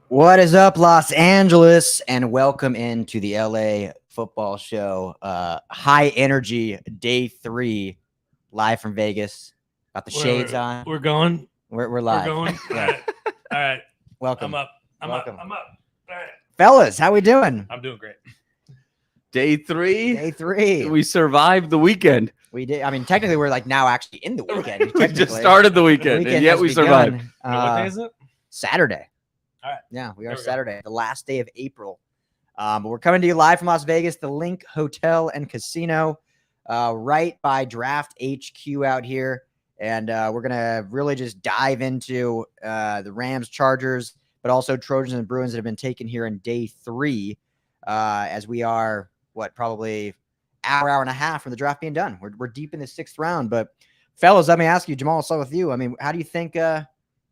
What is up, Los Angeles, and welcome into the LA football show. High energy day 3, live from Vegas. Got the shades on. We're going. We're live. We're going. Yeah. All right. Welcome. I'm up. Welcome. I'm up. All right. Fellas, how we doing? I'm doing great. Day 3. Day 3. We survived the weekend. We did. I mean, technically, we're like now actually in the weekend. We just started the weekend, and yet has we begun. survived. What day is it? Saturday. All right. Yeah, we There are we go. Saturday, the last day of April. But we're coming to you live from Las Vegas, the Link Hotel and Casino, right by Draft HQ out here. And we're going to really just dive into the Rams, Chargers, but also Trojans and Bruins that have been taken here in day 3, as we are, probably hour and a half from the draft being done. We're deep in the 6th round. But, fellas, let me ask you, Jamal, I'll start with you. I mean, how do you think,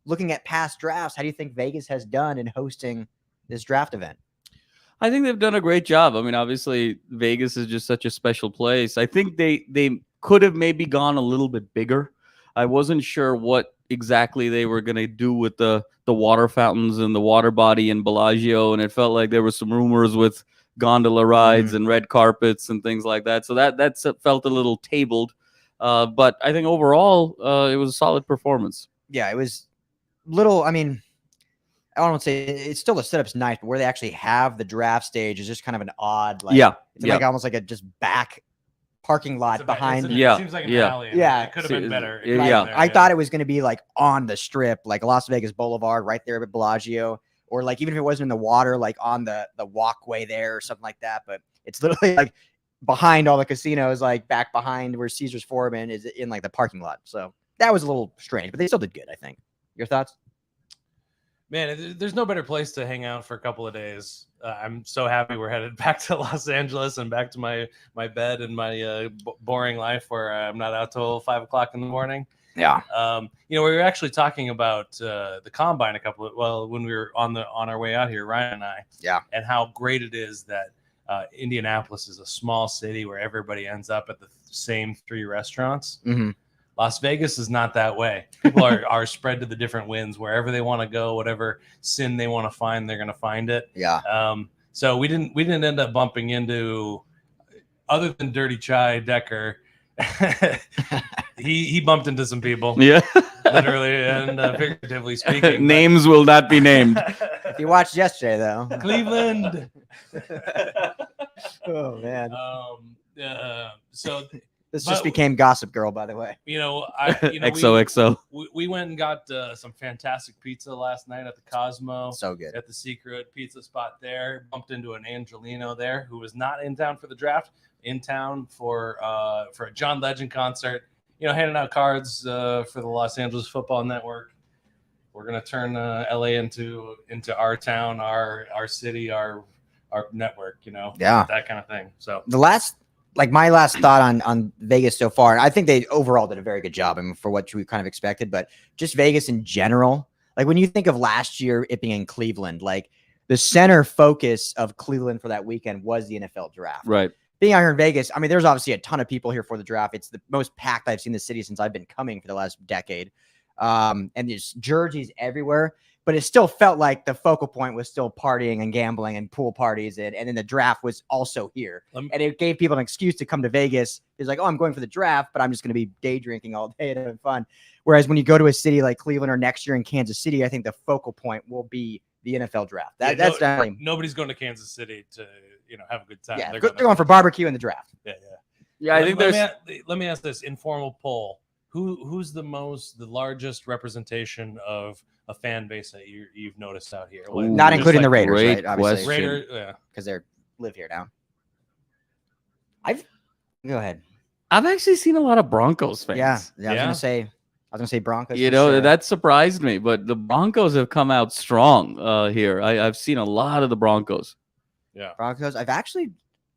looking at past drafts, how do you think Vegas has done in hosting this draft event? I think they've done a great job. I mean, obviously, Vegas is just such a special place. I think they could have maybe gone a little bit bigger. I wasn't sure what exactly they were going to do with the water fountains and the water body in Bellagio, and it felt like there were some rumors with gondola rides and red carpets and things like that. So that felt a little tabled. But I think overall, it was a solid performance. Yeah, it was little. I mean, I don't want to say it's still the setup's nice, but where they actually have the draft stage is just kind of an odd, like, it's like almost like a just back parking lot behind. It seems like an alley. Yeah. It could have been better. I thought it was going to be like on the strip, like Las Vegas Boulevard, right there at Bellagio, or like even if it wasn't in the water, like on the walkway there or something like that. But it's literally like behind all the casinos, like back behind where Caesar's Foreman is in like the parking lot. So that was a little strange, but they still did good, I think. Your thoughts? Man, there's no better place to hang out for a couple of days. I'm so happy we're headed back to Los Angeles and back to my bed and my boring life where I'm not out till 5 o'clock in the morning. Yeah. We were actually talking about the combine when we were on our way out here, Ryan and I. Yeah. And how great it is that Indianapolis is a small city where everybody ends up at the same 3 restaurants. Mm-hmm. Las Vegas is not that way. People are spread to the different winds wherever they want to go, whatever sin they want to find, they're going to find it. Yeah. So we didn't end up bumping into, other than Dirty Chai Decker. he bumped into some people. Yeah. Literally and figuratively speaking. Names will not be named. If you watched yesterday, though. Cleveland. Oh man. So this just became Gossip Girl, by the way. XOXO. We went and got some fantastic pizza last night at the Cosmo. So good. At the Secret Pizza spot there. Bumped into an Angelino there who was not in town for the draft, in town for a John Legend concert. Handing out cards for the Los Angeles Football Network. We're gonna turn LA into our town, our city, our network. That kind of thing. So my last thought on Vegas so far, I think they overall did a very good job. I mean, for what we kind of expected, but just Vegas in general, like when you think of last year, it being in Cleveland, like the center focus of Cleveland for that weekend was the NFL draft. Right. Being out here in Vegas, I mean, there's obviously a ton of people here for the draft. It's the most packed I've seen the city since I've been coming for the last decade. And there's jerseys everywhere, but it still felt like the focal point was still partying and gambling and pool parties. And then the draft was also here. And it gave people an excuse to come to Vegas. It's like, oh, I'm going for the draft, but I'm just going to be day drinking all day and having fun. Whereas when you go to a city like Cleveland or next year in Kansas City, I think the focal point will be the NFL draft. That's definitely. Nobody's going to Kansas City to have a good time. Yeah, they're going for barbecue in the draft. Yeah. I think let me ask this informal poll: who's the largest representation of a fan base that you've noticed out here? Not including the Raiders, right? Obviously, Raiders, yeah, because they live here now. Go ahead. I've actually seen a lot of Broncos fans. Yeah. I was gonna say Broncos. That surprised me, but the Broncos have come out strong here. I've seen a lot of the Broncos. Yeah, Broncos. I've actually,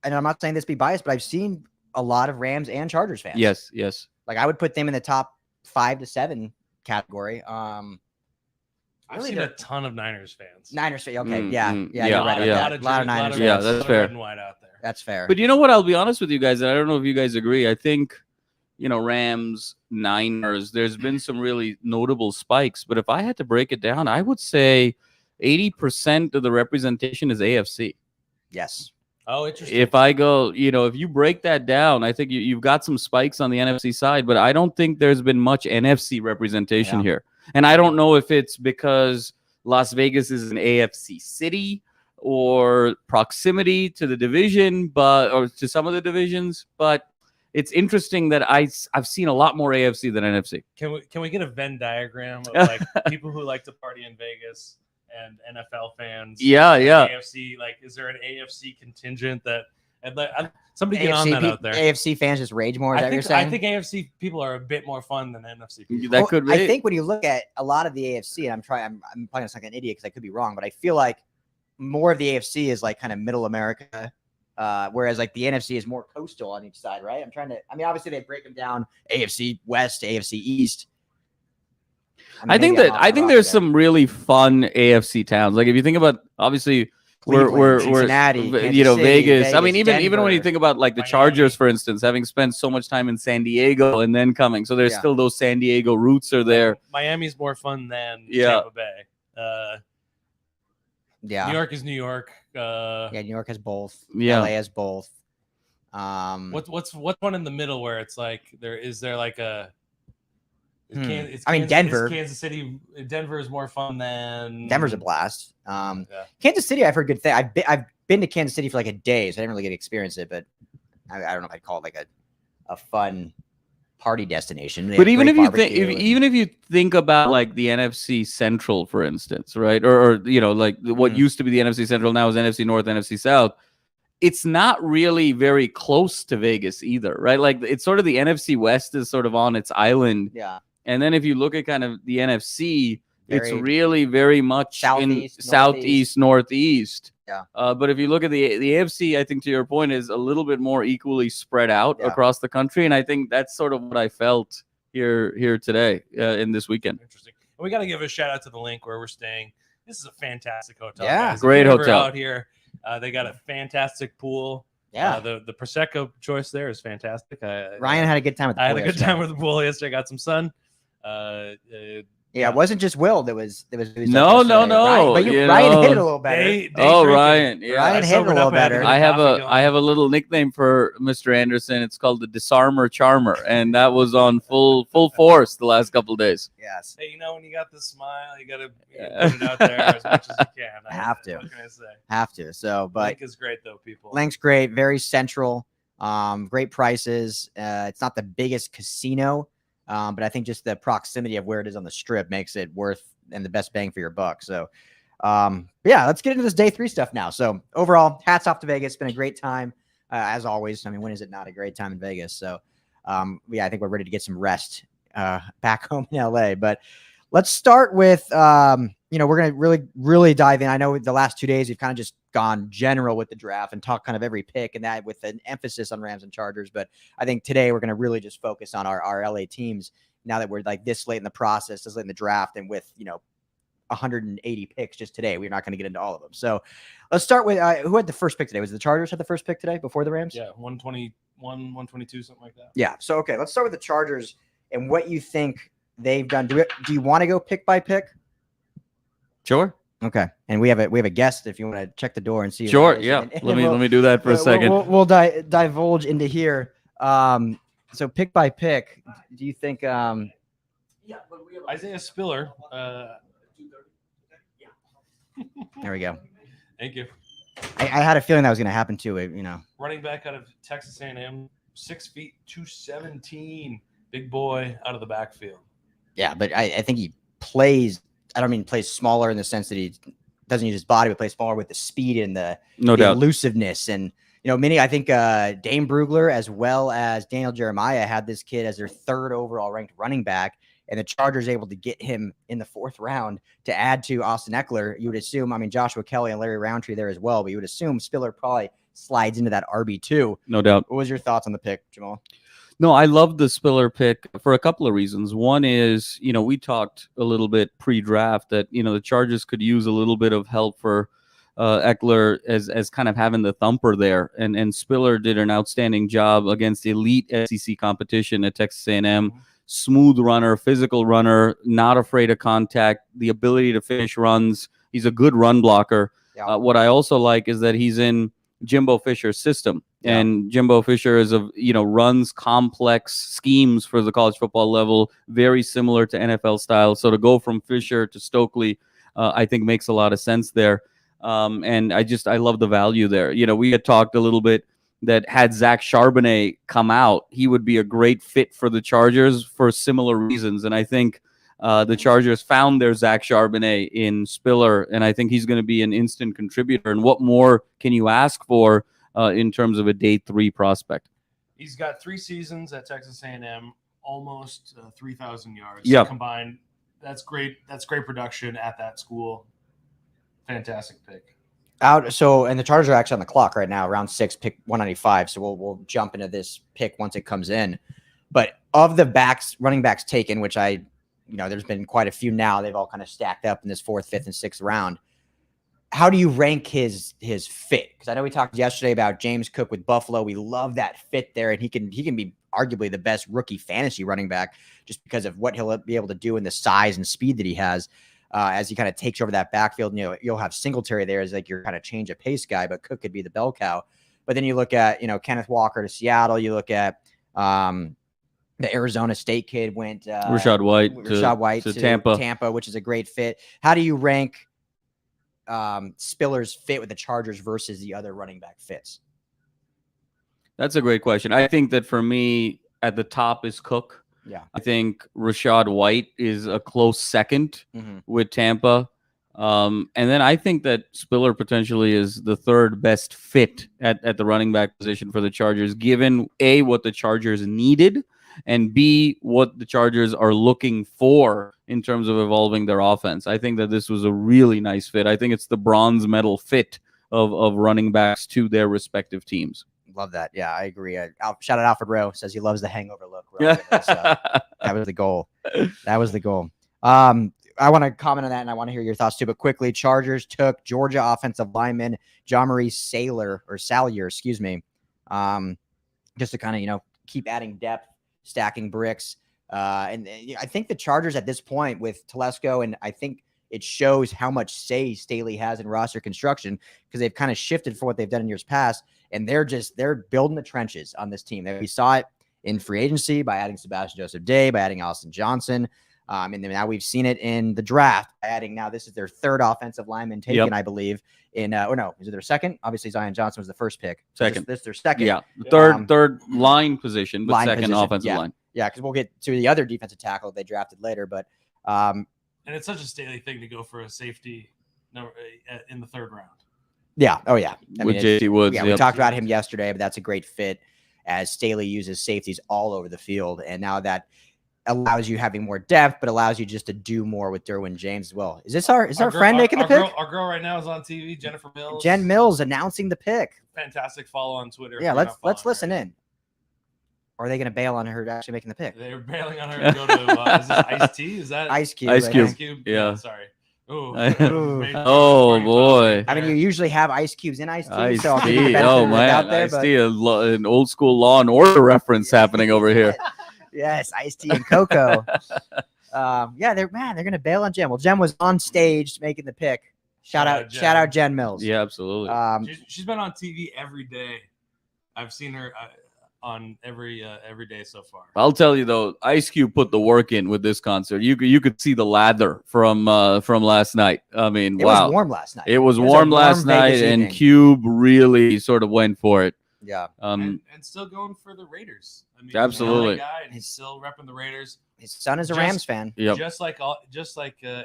and I'm not saying this to be biased, but I've seen a lot of Rams and Chargers fans. Yes. Like I would put them in the top 5 to 7 category. I've seen a ton of Niners fans. Niners fans. Okay. You're right. A lot of Niners fans. Yeah, that's fair. Red and white out there. That's fair. But you know what? I'll be honest with you guys. And I don't know if you guys agree. I think, Rams, Niners, there's been some really notable spikes. But if I had to break it down, I would say 80% of the representation is AFC. Yes. Oh, interesting. If I go, if you break that down, I think you've got some spikes on the NFC side, but I don't think there's been much NFC representation here. And I don't know if it's because Las Vegas is an AFC city or proximity to the division, or to some of the divisions, but it's interesting that I've seen a lot more AFC than NFC. Can we get a Venn diagram of like people who like to party in Vegas and NFL fans? Yeah. AFC, like, is there an AFC contingent that? Somebody get on that out there. AFC fans just rage more. Is that what you're saying? I think AFC people are a bit more fun than NFC people. That could be. I think when you look at a lot of the AFC, and I'm probably gonna sound like an idiot because I could be wrong, but I feel like more of the AFC is like kind of middle America, whereas like the NFC is more coastal on each side, right? Obviously they break them down: AFC West, AFC East. I think there's some really fun AFC towns. Like if you think about, obviously, we're Cincinnati, Vegas. I mean, even Denver. when you think about like the Chargers, for instance, having spent so much time in San Diego and then coming, so there's still those San Diego roots are there. Miami's more fun than Tampa Bay. New York is New York. New York has both. Yeah. LA has both. What's one in the middle where it's like there like a Denver. Kansas City. Denver is more fun than Denver's a blast. Kansas City, I've heard good things. I've been to Kansas City for like a day, so I didn't really get to experience it, but I don't know if I'd call it like a fun party destination. But even if you think about like the NFC Central, for instance, right, or like what used to be the NFC Central now is NFC North, NFC South. It's not really very close to Vegas either, right? Like it's sort of the NFC West is sort of on its island. Yeah. And then if you look at kind of the NFC, it's really very much southeast, northeast. Yeah. But if you look at the AFC, I think to your point is a little bit more equally spread out across the country, and I think that's sort of what I felt here today in this weekend. Interesting. And we got to give a shout out to the Link where we're staying. This is a fantastic hotel. Yeah, guys. Great hotel out here. They got a fantastic pool. Yeah, the Prosecco choice there is fantastic. Ryan had a good time with the pool. I had a good time with the pool yesterday. Got some sun. It wasn't just Will. There was no. Ryan, but Ryan hit it a little better. Ryan, Ryan hit it a little better. I have a little nickname for Mr. Anderson. It's called the Disarmer Charmer, and that was on full force the last couple of days. Yes. Hey, when you got the smile, you got to put it out there as much as you can. Have to. What can I say? Have to. So, but Link is great though, people. Link's great. Very central. Great prices. It's not the biggest casino. But I think just the proximity of where it is on the strip makes it worth and the best bang for your buck. So, let's get into this day 3 stuff now. So overall, hats off to Vegas. It's been a great time as always. I mean, when is it not a great time in Vegas? So, I think we're ready to get some rest back home in LA. But let's start with, we're going to really, really dive in. I know the last 2 days we've kind of just gone general with the draft and talk kind of every pick and that with an emphasis on Rams and Chargers. But I think today we're going to really just focus on our LA teams now that we're like this late in the process, this late in the draft, and with, 180 picks just today. We're not going to get into all of them. So let's start with who had the first pick today? Was it the Chargers had the first pick today before the Rams? Yeah, 121, 122, something like that. Yeah. So, okay, let's start with the Chargers and what you think they've done. Do you want to go pick by pick? Sure. Okay, and we have a guest. If you want to check the door and see. Sure. Yeah. Let me do that for a second. We'll divulge into here. So pick by pick. Do you think? Yeah, but we have Isaiah Spiller. There we go. Thank you. I had a feeling that was going to happen too. Running back out of Texas A&M, 6 feet 217, big boy out of the backfield. Yeah, but I think he plays. I don't mean plays smaller in the sense that he doesn't use his body, but plays smaller with the speed and the elusiveness. And, I think Dane Brugler as well as Daniel Jeremiah had this kid as their 3rd overall ranked running back. And the Chargers able to get him in the 4th round to add to Austin Eckler. You would assume, Joshua Kelly and Larry Roundtree there as well, but you would assume Spiller probably slides into that RB2. No doubt. What was your thoughts on the pick, Jamal? No, I love the Spiller pick for a couple of reasons. One is, we talked a little bit pre-draft that, the Chargers could use a little bit of help for Eckler as kind of having the thumper there. And Spiller did an outstanding job against elite SEC competition at Texas A&M. Smooth runner, physical runner, not afraid of contact, the ability to finish runs. He's a good run blocker. Yeah. What I also like is that he's in Jimbo Fisher's system. Yeah. And Jimbo Fisher is runs complex schemes for the college football level, very similar to NFL style. So to go from Fisher to Stokely, I think makes a lot of sense there. And I love the value there. We had talked a little bit that had Zach Charbonnet come out, he would be a great fit for the Chargers for similar reasons. And I think the Chargers found their Zach Charbonnet in Spiller, and I think he's going to be an instant contributor. And what more can you ask for in terms of a day 3 prospect? He's got 3 seasons at Texas A&M, almost 3,000 yards combined. That's great. That's great production at that school. Fantastic pick. And the Chargers are actually on the clock right now, round 6, pick 195. So we'll jump into this pick once it comes in. But of the running backs taken, which there's been quite a few now. They've all kind of stacked up in this 4th, 5th, and 6th round. How do you rank his fit? Because I know we talked yesterday about James Cook with Buffalo. We love that fit there, and he can be arguably the best rookie fantasy running back just because of what he'll be able to do and the size and speed that he has as he kind of takes over that backfield. You'll have Singletary there as like your kind of change of pace guy, but Cook could be the bell cow. But then you look at Kenneth Walker to Seattle. You look at the Arizona State kid went Rachaad White to Tampa, which is a great fit. How do you rank Spiller's fit with the Chargers versus the other running back fits? That's a great question. I think that for me, at the top is Cook. Yeah. I think Rachaad White is a close second with Tampa. And then I think that Spiller potentially is the 3rd best fit at the running back position for the Chargers, given A, what the Chargers needed, and B, what the Chargers are looking for in terms of evolving their offense. I think that this was a really nice fit. I think it's the bronze medal fit of running backs to their respective teams. Love that. Yeah, I agree. Shout out Alfred Rowe, says he loves the hangover look. That was the goal. I want to comment on that, and I want to hear your thoughts too. But quickly, Chargers took Georgia offensive lineman Jamari Salyer, just to kind of keep adding depth, stacking bricks. And I think the Chargers at this point with Telesco, and I think it shows how much say Staley has in roster construction because they've kind of shifted for what they've done in years past, and they're building the trenches on this team. We saw it in free agency by adding Sebastian Joseph Day, by adding Austin Johnson. And then now we've seen it in the draft, adding now this is their 3rd offensive lineman taken, I believe. Is it their 2nd? Obviously, Zion Johnson was the first pick. Second. This is their 2nd. Yeah, third line position, but second offensive line. Yeah, because we'll get to the other defensive tackle they drafted later. But and it's such a Staley thing to go for a safety in the 3rd round. Yeah. Oh, yeah. With JT Woods. Yeah, we talked about him yesterday, but that's a great fit as Staley uses safeties all over the field. And now that allows you having more depth, but allows you just to do more with Derwin James as well. Is our friend making the pick? Our girl right now is on TV, Jennifer Mills. Jen Mills announcing the pick. Fantastic follow on Twitter. Yeah, let's listen in. Or are they going to bail on her actually making the pick? They're bailing on her to go to is this Ice-T? Is that Ice Cube? Ice Cube. Ice Cube? Yeah. Sorry. Ooh. Oh boy! I mean, you usually have ice cubes in Ice-T. So Ice-T. Oh man, Ice-T, an old school Law and Order reference happening over here. Yes, Ice-T and Coco. They're going to bail on Jen. Well, Jen was on stage making the pick. Shout out Jen Mills. Yeah, absolutely. She's been on TV every day. I've seen her on every day so far. I'll tell you though, Ice Cube put the work in with this concert. You could see the lather from last night. I mean, it was warm last night. It was warm last night, and Cube really sort of went for it. Yeah. And still going for the Raiders. I mean, absolutely. He's a guy and he's still repping the Raiders. His son is a Rams fan. Yep. Just like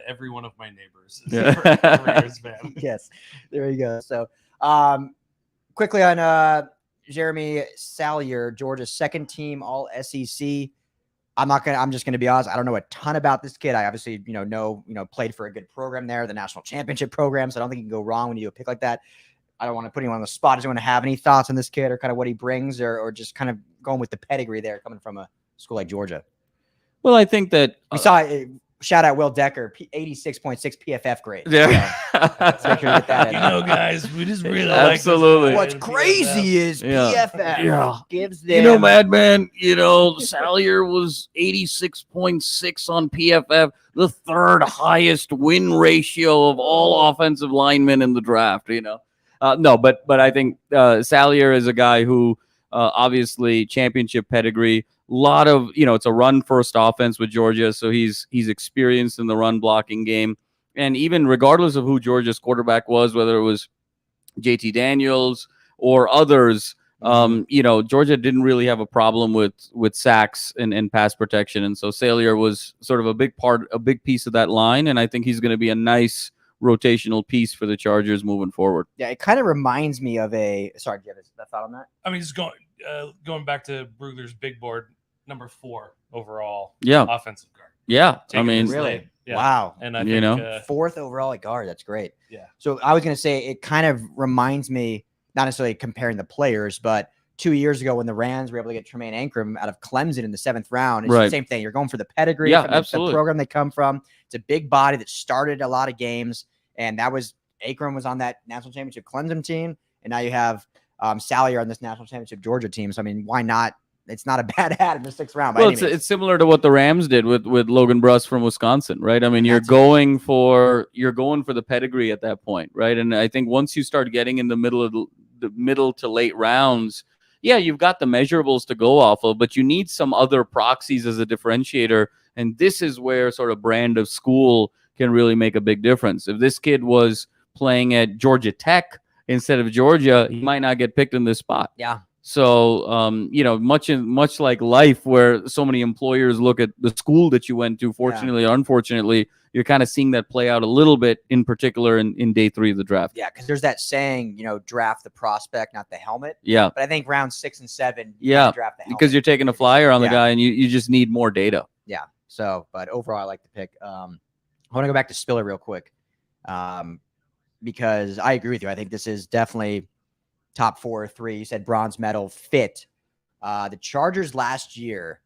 every one of my neighbors is Yeah. a Raiders fan. Yes. There you go. So, quickly on Jeremy Salyer, Georgia's 2nd team All SEC. I'm just gonna be honest. I don't know a ton about this kid. I obviously played for a good program there, the national championship program. So I don't think you can go wrong when you do a pick like that. I don't want to put anyone on the spot. Does anyone have any thoughts on this kid or kind of what he brings, or just kind of going with the pedigree there coming from a school like Georgia? Well, I think that we saw shout out Will Decker, 86.6 PFF grade. Yeah. So, make sure you get that in. You know, guys, we just really Absolutely. like this What's guy in crazy is Yeah. PFF Yeah. gives them. You know, Madman, Salyer was 86.6 on PFF, the third highest win ratio of all offensive linemen in the draft, No, but I think Salyer is a guy who obviously championship pedigree. A lot of, it's a run first offense with Georgia, so he's experienced in the run blocking game. And even regardless of who Georgia's quarterback was, whether it was JT Daniels or others, Georgia didn't really have a problem with sacks and pass protection. And so Salyer was sort of a big piece of that line. And I think he's going to be a nice rotational piece for the Chargers moving forward. Yeah, it kind of reminds me of sorry, do you have a thought on that? I mean, just going back to Brugler's big board, number 4 overall offensive guard. Yeah. Really? Yeah. Wow. And I think 4th overall at guard. That's great. Yeah. So I was going to say, it kind of reminds me, not necessarily comparing the players, but 2 years ago when the Rams were able to get Tremaine Ankrum out of Clemson in the 7th round, it's the same thing. You're going for the pedigree from the program they come from. It's a big body that started a lot of games. And that was Ankrum was on that national championship Clemson team. And now you have Salyer on this national championship Georgia team. So, I mean, why not? It's not a bad ad in the 6th round. Well, it's similar to what the Rams did with Logan Bruss from Wisconsin, right? I mean, you're going for the pedigree at that point, right? And I think once you start getting in the middle to late rounds, you've got the measurables to go off of, but you need some other proxies as a differentiator. And this is where sort of brand of school can really make a big difference. If this kid was playing at Georgia Tech instead of Georgia, he might not get picked in this spot. Yeah. So, much like life, where so many employers look at the school that you went to, fortunately or unfortunately, you're kind of seeing that play out a little bit, in particular in day 3 of the draft. Yeah, because there's that saying, draft the prospect, not the helmet. Yeah. But I think round 6 and 7, draft the helmet. Because you're taking a flyer on the guy, and you just need more data. Yeah. So, but overall, I like the pick. I want to go back to Spiller real quick, because I agree with you. I think this is definitely top 4 or 3. You said bronze medal fit. The Chargers last year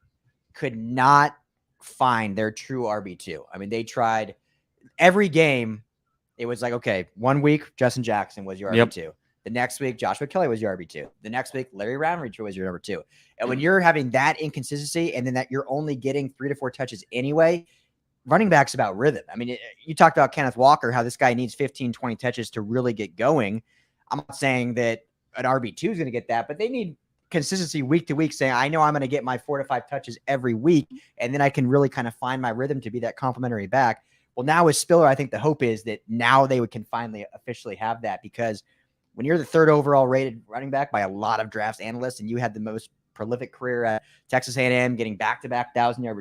could not find their true RB2. I mean, they tried every game. It was like, okay, 1 week, Justin Jackson was your RB2. The next week, Joshua Kelly was your RB2. The next week, Larry Roundtree was your number 2. And when you're having that inconsistency, and then that you're only getting 3 to 4 touches anyway, running back's about rhythm. I mean, you talked about Kenneth Walker, how this guy needs 15, 20 touches to really get going. I'm not saying that an RB2 is going to get that, but they need consistency week to week, saying, I know I'm going to get my 4 to 5 touches every week, and then I can really kind of find my rhythm to be that complementary back. Well, now with Spiller, I think the hope is that now they can finally officially have that, because when you're the 3rd overall rated running back by a lot of drafts analysts, and you had the most prolific career at Texas A&M, getting back-to-back 1,000-yard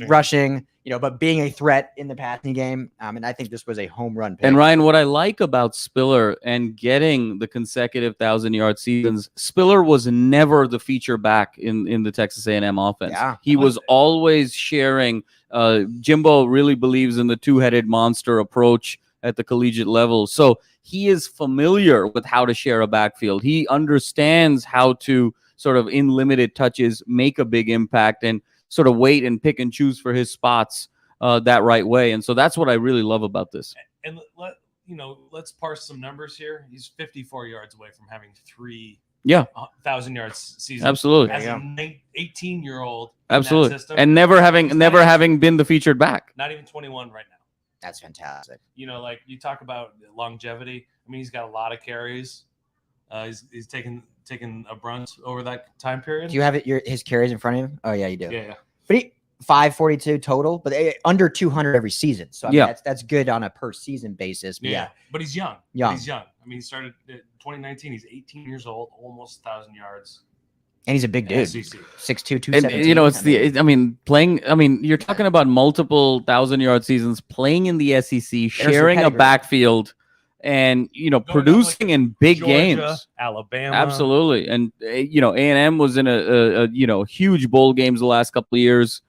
rushing, but being a threat in the passing game. And I think this was a home run pick. And Ryan, what I like about Spiller and getting the consecutive 1,000-yard seasons, Spiller was never the feature back in the Texas A&M offense. Yeah. He was always sharing. Jimbo really believes in the 2-headed monster approach at the collegiate level. So he is familiar with how to share a backfield. He understands how to sort of, in limited touches, make a big impact and sort of wait and pick and choose for his spots that right way. And so that's what I really love about this. And let's parse some numbers here. He's 54 yards away from having 3 1,000 yards season. Absolutely. As an 18-year-old. Absolutely. System, and never having been the featured back. Not even 21 right now. That's fantastic. Like you talk about longevity. I mean, he's got a lot of carries. He's taken a brunt over that time period. Do you have his carries in front of you? Oh yeah, you do. Yeah. But 542 total, but under 200 every season. So I mean, that's good on a per season basis. But but he's young. He's young. I mean, he started in 2019. He's 18 years old, almost 1,000 yards. And he's a big dude. 6'2", 217. And you're talking about multiple 1,000-yard seasons, playing in the SEC, sharing a backfield, and producing in big games. Alabama. Absolutely. And A&M was in a huge bowl games the last couple of years.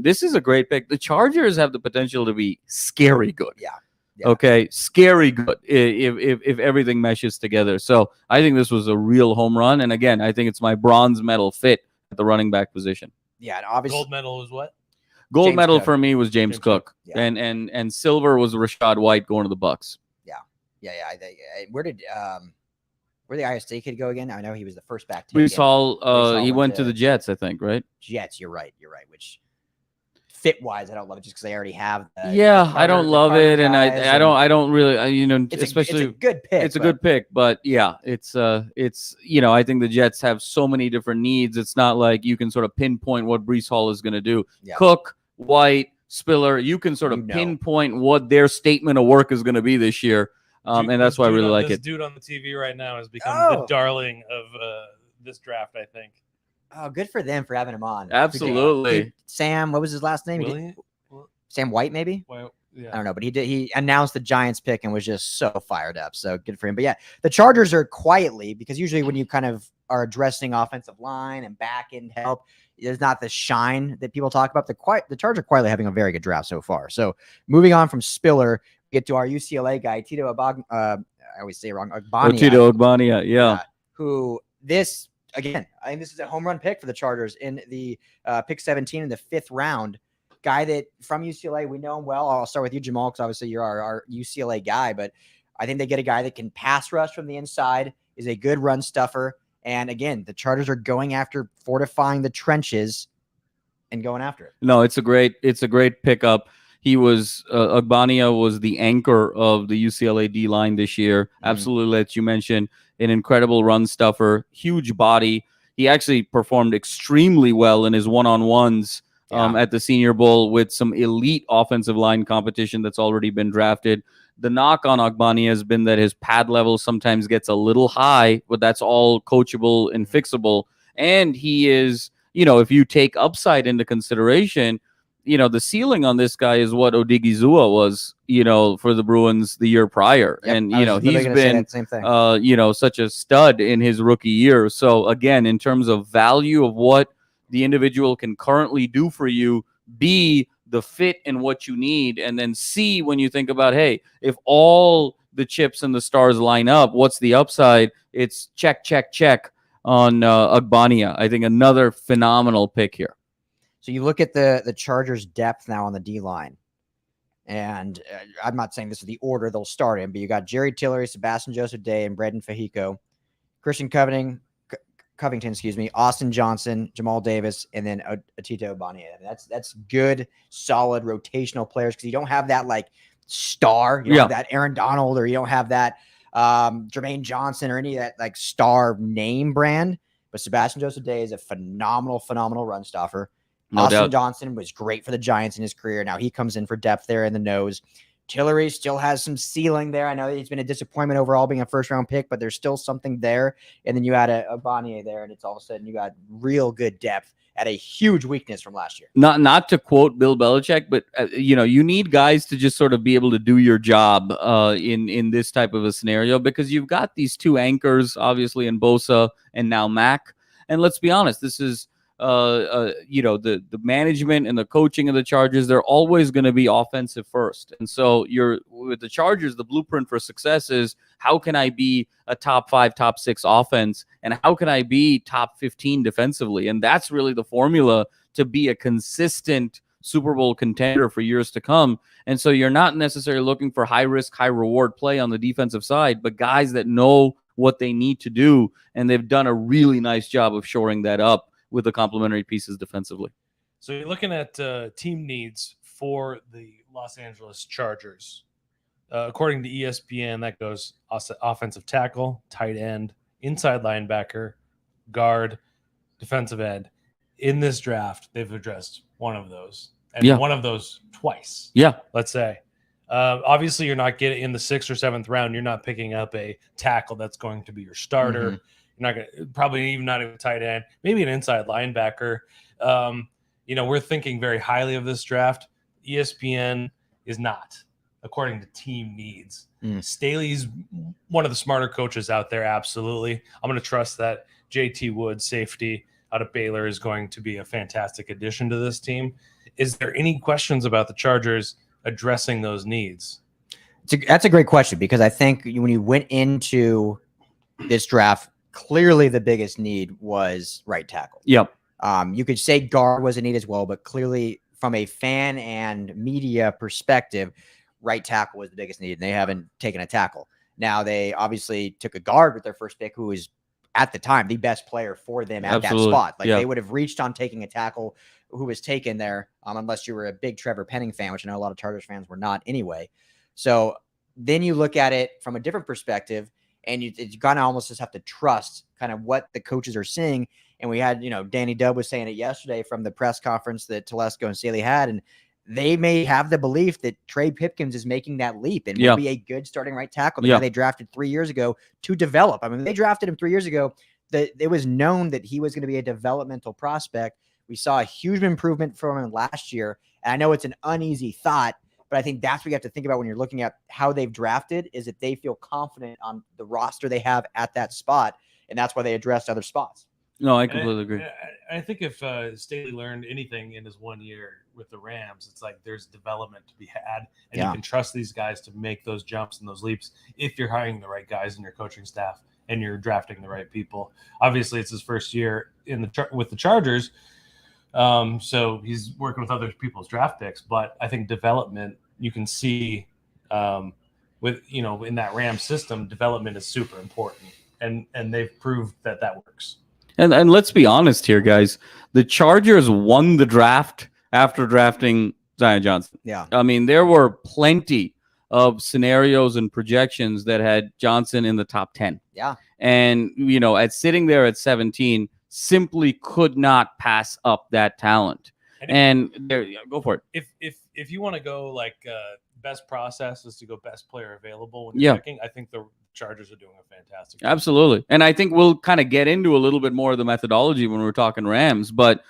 This is a great pick. The Chargers have the potential to be scary good. Yeah. Okay, scary good if everything meshes together. So I think this was a real home run. And again, I think it's my bronze medal fit at the running back position. Yeah, and obviously gold medal is what? Gold James medal Cook. for me was James Cook, Yeah. and silver was Rashad White going to the Bucks. Yeah. Where did the Iowa State kid go again? I know he was the first back taken. Brees Hall, he went to the Jets, I think, right? Jets. You're right. Which fit wise, I don't love it just because they already have. I don't love it, and I don't really, especially it's a good pick. It's a good pick, but yeah, it's I think the Jets have so many different needs. It's not like you can sort of pinpoint what Brees Hall is going to do. Yeah. Cook, White, Spiller, you can sort of pinpoint what their statement of work is going to be this year. And that's why I really like it. This dude on the TV right now has become the darling of this draft, I think. Oh, good for them for having him on. Absolutely. Sam, what was his last name? Sam White, maybe? Well, yeah. I don't know, but he announced the Giants pick and was just so fired up. So good for him. But yeah, the Chargers are quietly, because usually when you kind of are addressing offensive line and back end help, there's not the shine that people talk about. The Chargers are quietly having a very good draft so far. So moving on from Spiller, get to our UCLA guy, Tito I always say it wrong. Tito Ogbonnia, yeah. Who this, again, I think this is a home run pick for the Chargers in the pick 17 in the 5th round. Guy that from UCLA, we know him well. I'll start with you, Jamal, because obviously you're our UCLA guy. But I think they get a guy that can pass rush from the inside, is a good run stuffer. And again, the Chargers are going after fortifying the trenches and going after it. No, it's a great pickup. He was Ogbonnia was the anchor of the UCLA D line this year. Absolutely, as you mentioned, an incredible run stuffer, huge body. He actually performed extremely well in his one-on-ones at the Senior Bowl with some elite offensive line competition that's already been drafted. The knock on Ogbonnia has been that his pad level sometimes gets a little high, but that's all coachable and fixable. And he is, if you take upside into consideration, the ceiling on this guy is what Odigizua was, for the Bruins the year prior. Yep, and, he's been, such a stud in his rookie year. So again, in terms of value of what the individual can currently do for you, B, the fit and what you need, and then C, when you think about, hey, if all the chips and the stars line up, what's the upside? It's check on Ogbonnia. I think another phenomenal pick here. So you look at the Chargers' depth now on the D line, and I'm not saying this is the order they'll start in, but you got Jerry Tillery, Sebastian Joseph Day, and Braden Fahico, Christian Covington, Austin Johnson, Jamal Davis, and then Tito Ogbonnia. That's good, solid rotational players, because you don't have that like star, you don't have that Aaron Donald, or you don't have that Jermaine Johnson or any of that like star name brand. But Sebastian Joseph Day is a phenomenal run stuffer. Austin Johnson was great for the Giants in his career. Now he comes in for depth there in the nose. Tillery still has some ceiling there. I know he's been a disappointment overall being a first-round pick, but there's still something there. And then you add a Ogbonnia there, and it's all of a sudden you got real good depth at a huge weakness from last year. Not to quote Bill Belichick, but you need guys to just sort of be able to do your job in this type of a scenario, because you've got these two anchors, obviously, in Bosa and now Mack. And let's be honest, this is the management and the coaching of the Chargers, they're always going to be offensive first. And so with the Chargers, the blueprint for success is, how can I be a top 5, top 6 offense? And how can I be top 15 defensively? And that's really the formula to be a consistent Super Bowl contender for years to come. And so you're not necessarily looking for high risk, high reward play on the defensive side, but guys that know what they need to do. And they've done a really nice job of shoring that up with the complementary pieces defensively. So you're looking at team needs for the Los Angeles Chargers. According to ESPN, that goes offensive tackle, tight end, inside linebacker, guard, defensive end. In this draft, they've addressed one of those, and one of those twice. Yeah, let's say. Obviously, you're not getting in the 6th or 7th round. You're not picking up a tackle that's going to be your starter. Mm-hmm. You're not going to, probably even not even a tight end, maybe an inside linebacker. We're thinking very highly of this draft. ESPN is not, according to team needs. Staley's one of the smarter coaches out there. Absolutely. I'm going to trust that JT Wood, safety out of Baylor, is going to be a fantastic addition to this team. Is there any questions about the Chargers addressing those needs? That's a great question, because I think when you went into this draft, clearly the biggest need was right tackle. Yep. You could say guard was a need as well, but clearly from a fan and media perspective, right tackle was the biggest need, and they haven't taken a tackle. Now, they obviously took a guard with their first pick, who was at the time the best player for them at that spot. Like they would have reached on taking a tackle who was taken there, unless you were a big Trevor Penning fan, which I know a lot of Chargers fans were not anyway. So then you look at it from a different perspective, and you kind of almost just have to trust kind of what the coaches are seeing. And we had, Danny Dubb was saying it yesterday from the press conference that Telesco and Staley had, and they may have the belief that Trey Pipkins is making that leap and will be a good starting right tackle. The guy they drafted 3 years ago to develop. I mean, they drafted him 3 years ago. It was known that he was going to be a developmental prospect. We saw a huge improvement from him last year. And I know it's an uneasy thought, but I think that's what you have to think about when you're looking at how they've drafted, is that they feel confident on the roster they have at that spot. And that's why they addressed other spots. No, I completely agree. I think if Staley learned anything in his 1 year with the Rams, it's like there's development to be had, and you can trust these guys to make those jumps and those leaps if you're hiring the right guys in your coaching staff and you're drafting the right people. Obviously, it's his first year with the Chargers, so he's working with other people's draft picks. But I think development, you can see in that Rams system, development is super important, and they've proved that works. And let's be honest here, guys. The Chargers won the draft after drafting Zion Johnson. Yeah. I mean, there were plenty of scenarios and projections that had Johnson in the top 10. Yeah. And, at sitting there at 17, simply could not pass up that talent. And there, go for it. If you want to go like best process is to go best player available when you're picking, I think the Chargers are doing a fantastic job. Absolutely. And I think we'll kind of get into a little bit more of the methodology when we're talking Rams. But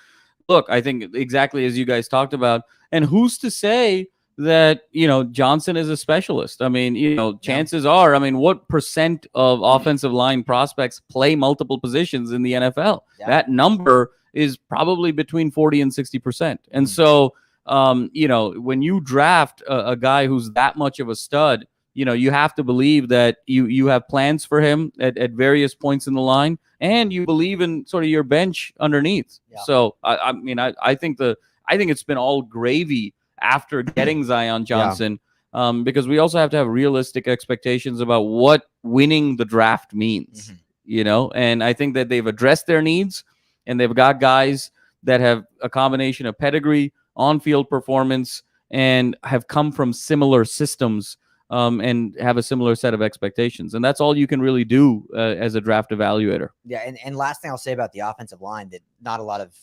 look, I think exactly as you guys talked about, and who's to say that, Johnson is a specialist? I mean, chances are, what percent of offensive line prospects play multiple positions in the NFL? Yeah. That number is probably between 40 and 60%. And so, when you draft a guy who's that much of a stud, you have to believe that you have plans for him at various points in the line, and you believe in sort of your bench underneath. Yeah. So I think it's been all gravy after getting Zion Johnson, because we also have to have realistic expectations about what winning the draft means. And I think that they've addressed their needs, and they've got guys that have a combination of pedigree, on-field performance, and have come from similar systems. And have a similar set of expectations. And that's all you can really do as a draft evaluator. Yeah, and last thing I'll say about the offensive line that not a lot of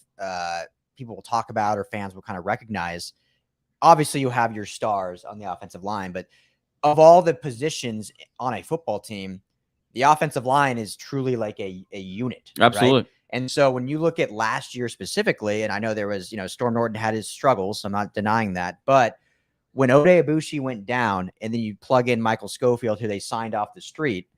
people will talk about or fans will kind of recognize. Obviously, you have your stars on the offensive line, but of all the positions on a football team, the offensive line is truly like a unit. Absolutely. Right? And so when you look at last year specifically, and I know there was, Storm Norton had his struggles, so I'm not denying that, but when Ode Ibushi went down and then you plug in Michael Schofield, who they signed off the street,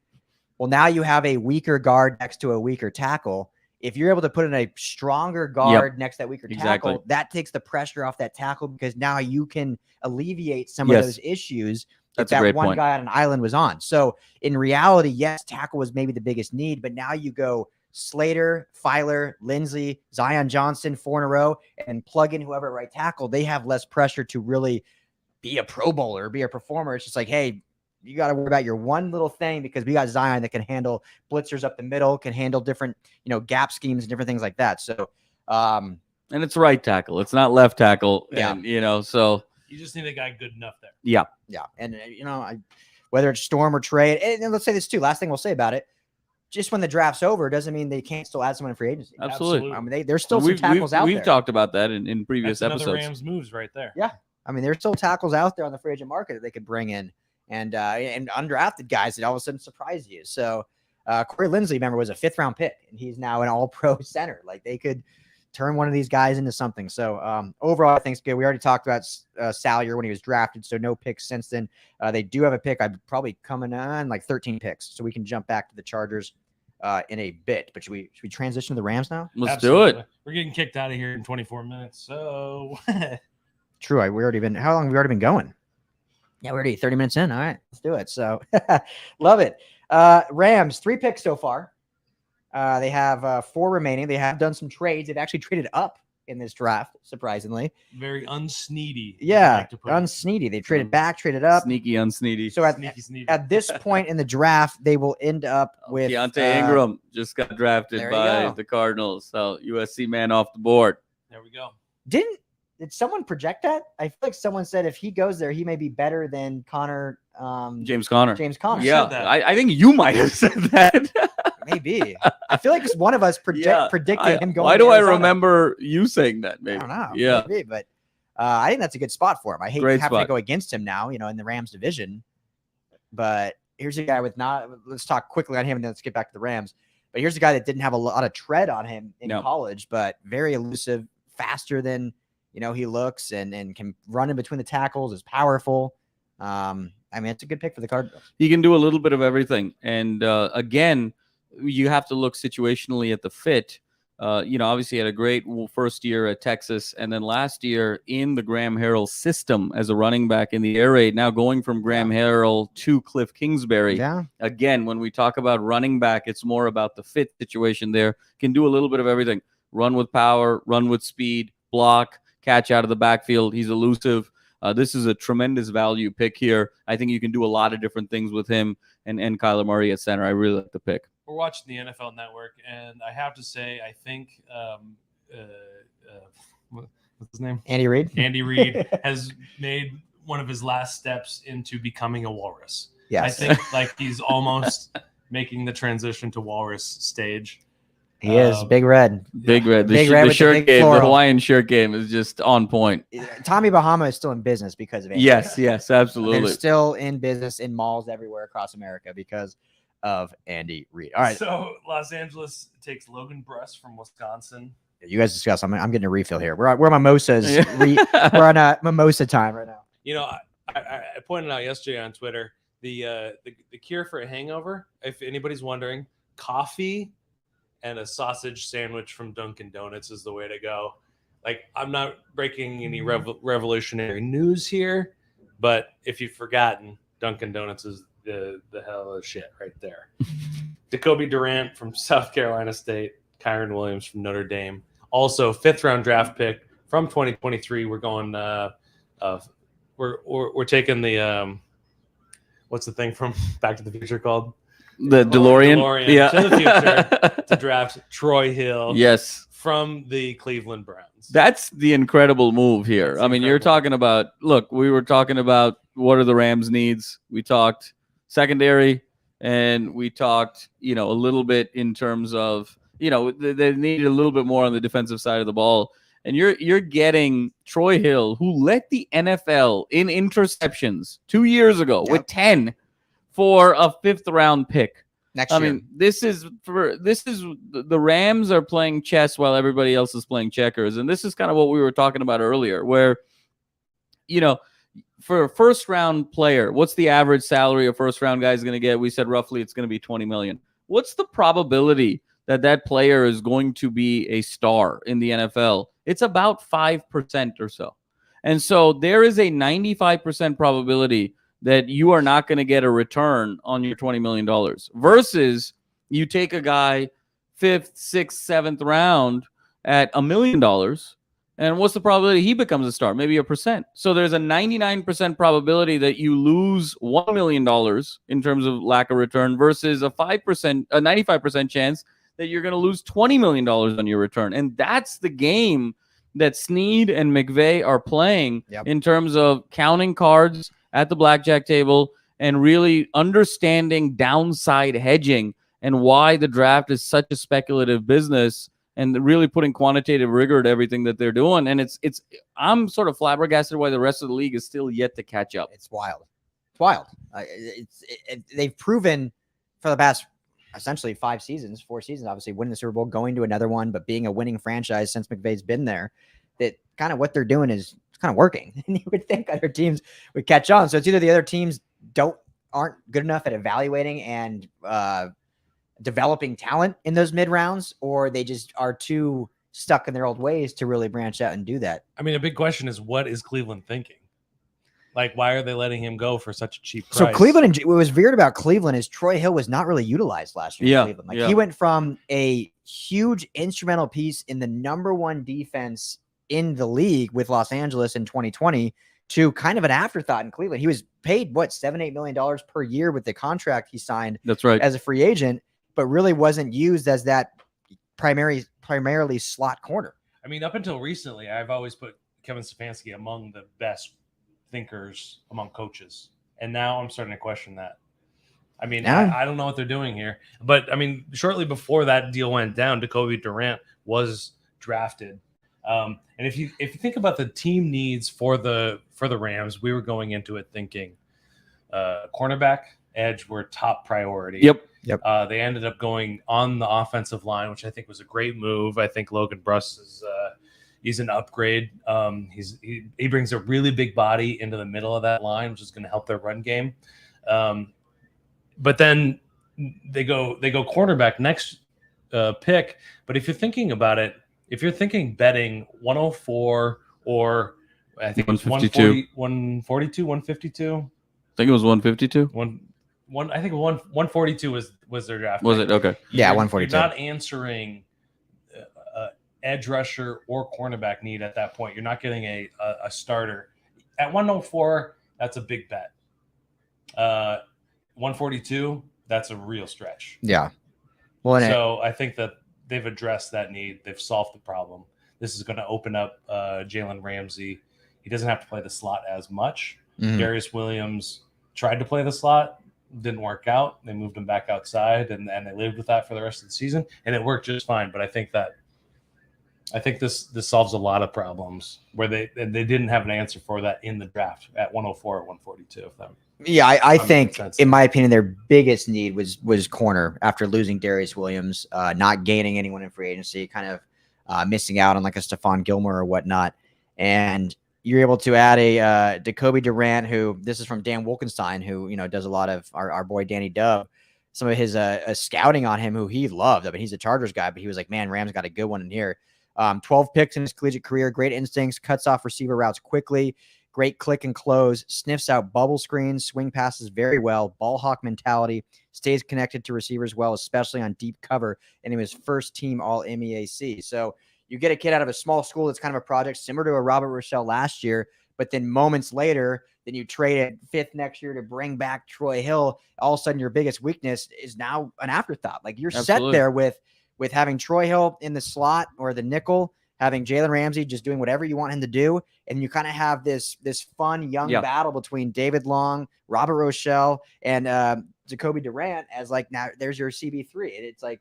well, now you have a weaker guard next to a weaker tackle. If you're able to put in a stronger guard next to that weaker tackle, that takes the pressure off that tackle, because now you can alleviate some of those issues that one guy on an island was on. So in reality, yes, tackle was maybe the biggest need, but now you go Slater, Filer, Lindsey, Zion Johnson, 4 in a row, and plug in whoever at right tackle. They have less pressure to really be a Pro Bowler, be a performer. It's just like, hey, you got to worry about your one little thing, because we got Zion that can handle blitzers up the middle, can handle different, gap schemes and different things like that. So, and it's right tackle. It's not left tackle. Yeah. And, so you just need a guy good enough there. Yeah. Yeah. And, whether it's Storm or Trey, and let's say this too, last thing we'll say about it, just when the draft's over doesn't mean they can't still add someone in free agency. Absolutely. I mean, there's still some tackles out there. We've talked about that in previous That's episodes. Rams moves right there. Yeah. I mean, there's still tackles out there on the free agent market that they could bring in, and undrafted guys that all of a sudden surprise you. So Corey Linsley, remember, was a 5th-round pick, and he's now an all-pro center. Like, they could turn one of these guys into something. So overall, I think it's good. We already talked about Salyer when he was drafted, so no picks since then. They do have a pick. I'm probably coming on like 13 picks, so we can jump back to the Chargers in a bit. But should we transition to the Rams now? Let's do it. We're getting kicked out of here in 24 minutes, so... True. How long have we already been going? Yeah, we're already 30 minutes in. All right, let's do it. So love it. Rams, 3 picks so far. They have 4 remaining. They have done some trades. They've actually traded up in this draft, surprisingly. Very unsneedy. Yeah, unsneedy. They traded back, traded up. Sneaky unsneedy. So Sneaky. at this point in the draft, they will end up with Keontae Ingram just got drafted by the Cardinals. So USC man off the board. There we go. Did someone project that? I feel like someone said if he goes there, he may be better than Connor. James Conner. Yeah, I think you might have said that. Maybe. I feel like one of us predicted him going. Why do I remember you saying that? Maybe. I don't know. Yeah. Maybe, but I think that's a good spot for him. I hate having to go against him now, in the Rams division. But here's a guy with let's talk quickly on him and then let's get back to the Rams. But here's a guy that didn't have a lot of tread on him in college, but very elusive, faster than he looks and can run in between the tackles, is powerful. I mean, it's a good pick for the Cardinals. He can do a little bit of everything. And again, you have to look situationally at the fit. Obviously had a great first year at Texas, and then last year in the Graham Harrell system as a running back in the air raid. Now going from Graham Harrell to Cliff Kingsbury. Yeah. Again, when we talk about running back, it's more about the fit situation there. Can do a little bit of everything. Run with power, run with speed, block, catch out of the backfield. He's elusive. This is a tremendous value pick here. I think you can do a lot of different things with him and Kyler Murray at center. I really like the pick. We're watching the NFL Network, and I have to say, I think what's his name? Andy Reid. Andy Reid has made one of his last steps into becoming a walrus. Yes. I think he's almost making the transition to walrus stage. He is Big Red. Big Red. The shirt game, the Hawaiian shirt game is just on point. Tommy Bahama is still in business because of Andy. Yes, absolutely. They're still in business in malls everywhere across America because of Andy Reid. All right. So Los Angeles takes Logan Bruss from Wisconsin. You guys discuss. I'm getting a refill here. We're mimosas. We're on a mimosa time right now. I pointed out yesterday on Twitter the cure for a hangover. If anybody's wondering, coffee and a sausage sandwich from Dunkin' Donuts is the way to go. I'm not breaking any revolutionary news here, but if you've forgotten, Dunkin' Donuts is the hell of shit right there. Jacoby Durant from South Carolina State, Kyron Williams from Notre Dame. Also, 5th round draft pick from 2023. We're going. We're taking the what's the thing from Back to the Future called? The DeLorean. To the future to draft Troy Hill. Yes. From the Cleveland Browns. That's the incredible move here. You're talking about. Look, we were talking about what are the Rams' needs. We talked secondary, and we talked, a little bit in terms of, they needed a little bit more on the defensive side of the ball. And you're getting Troy Hill, who led the NFL in interceptions 2 years ago with 10 for a 5th round pick. Next year. This is the Rams are playing chess while everybody else is playing checkers. And this is kind of what we were talking about earlier, where, for a 1st round player, what's the average salary a 1st round guy is going to get? We said roughly it's going to be $20 million. What's the probability that player is going to be a star in the NFL? It's about 5% or so. And so there is a 95% probability that you are not going to get a return on your $20 million versus you take a guy 5th, 6th, 7th round at $1 million. And what's the probability he becomes a star? Maybe 1%. So there's a 99% probability that you lose $1 million in terms of lack of return versus a 95% chance that you're going to lose $20 million on your return. And that's the game that Snead and McVay are playing in terms of counting cards at the blackjack table and really understanding downside hedging and why the draft is such a speculative business and really putting quantitative rigor to everything that they're doing. And I'm sort of flabbergasted why the rest of the league is still yet to catch up. It's wild. It's wild. They've proven for the past essentially 4 seasons, obviously winning the Super Bowl, going to another one, but being a winning franchise since McVay's been there, that kind of what they're doing is kind of working. And you would think other teams would catch on. So it's either the other teams aren't good enough at evaluating and developing talent in those mid rounds, or they just are too stuck in their old ways to really branch out and do that. A big question is, what is Cleveland thinking? Like, why are they letting him go for such a cheap price? So Cleveland, what was weird about Cleveland is Troy Hill was not really utilized last year in Cleveland. Like he went from a huge instrumental piece in the #1 defense in the league with Los Angeles in 2020 to kind of an afterthought in Cleveland. He was paid $7-8 million per year with the contract he signed. That's right. As a free agent, but really wasn't used as that primarily slot corner. I mean, up until recently, I've always put Kevin Stefanski among the best thinkers among coaches, and now I'm starting to question that. I mean, I don't know what they're doing here, but I mean, shortly before that deal went down, Jacoby Durant was drafted, and if you think about the team needs for the Rams, we were going into it thinking cornerback, edge were top priority. Yep. They ended up going on the offensive line, which I think was a great move. I think Logan Bruss is he's an upgrade. He brings a really big body into the middle of that line, which is going to help their run game. But then they go cornerback next pick. But if you're thinking about it, if you're thinking betting 104 or I think it was 142, 152. I think it was 152. I think 142 was their draft. Was it? Okay. Yeah, 142. You're not answering edge rusher or cornerback need at that point. You're not getting a starter. At 104, that's a big bet. 142, that's a real stretch. Yeah. Well, so I think that they've addressed that need. They've solved the problem. This is going to open up Jalen Ramsey. He doesn't have to play the slot as much. Mm-hmm. Darius Williams tried to play the slot, didn't work out. They moved him back outside, and they lived with that for the rest of the season, and it worked just fine. But I think this solves a lot of problems where they didn't have an answer for that in the draft at 104 or 142. Yeah, I think, in my opinion, their biggest need was corner after losing Darius Williams, not gaining anyone in free agency, kind of missing out on like a Stephon Gilmore or whatnot. And you're able to add a Jacoby Durant, who this is from Dan Wolkenstein, who does a lot of our boy Danny Dove, some of his scouting on him, who he loved. I mean, he's a Chargers guy, but he was like, man, Rams got a good one in here. 12 picks in his collegiate career, great instincts, cuts off receiver routes quickly, great click and close, sniffs out bubble screens, swing passes very well, ball hawk mentality, stays connected to receivers well, especially on deep cover, and he was first team all MEAC. So you get a kid out of a small school that's kind of a project similar to a Robert Rochelle last year, but then moments later, then you trade it fifth next year to bring back Troy Hill. All of a sudden, your biggest weakness is now an afterthought. Like you're set there with having Troy Hill in the slot or the nickel, having Jalen Ramsey just doing whatever you want him to do. And you kind of have this fun young battle between David Long, Robert Rochelle, and Jacoby Durant as like, now there's your CB3. It's like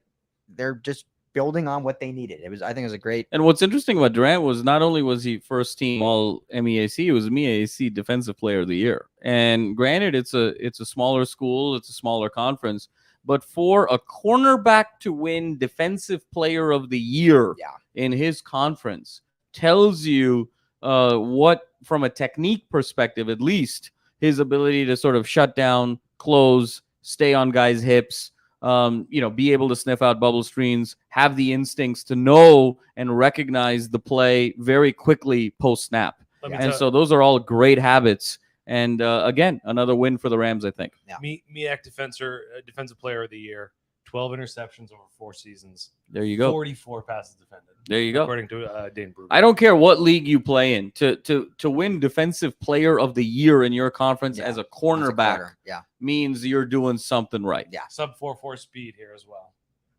they're just building on what they needed. I think it was a great. And what's interesting about Durant was not only was he first team all MEAC, he was MEAC Defensive Player of the Year. And granted, it's a smaller school, it's a smaller conference, but for a cornerback to win Defensive Player of the Year in his conference tells you what, from a technique perspective, at least, his ability to sort of shut down, close, stay on guys' hips, be able to sniff out bubble screens, have the instincts to know and recognize the play very quickly post-snap. And so those are all great habits. And again, another win for the Rams, I think. Yeah. MEAC Defensive Player of the Year, 12 interceptions over 4 seasons. There you go. 44 passes defended. There you go. According to Dane Brugler. I don't care what league you play in. To win Defensive Player of the Year in your conference as a cornerback means you're doing something right. Yeah. Sub 4.4 speed here as well.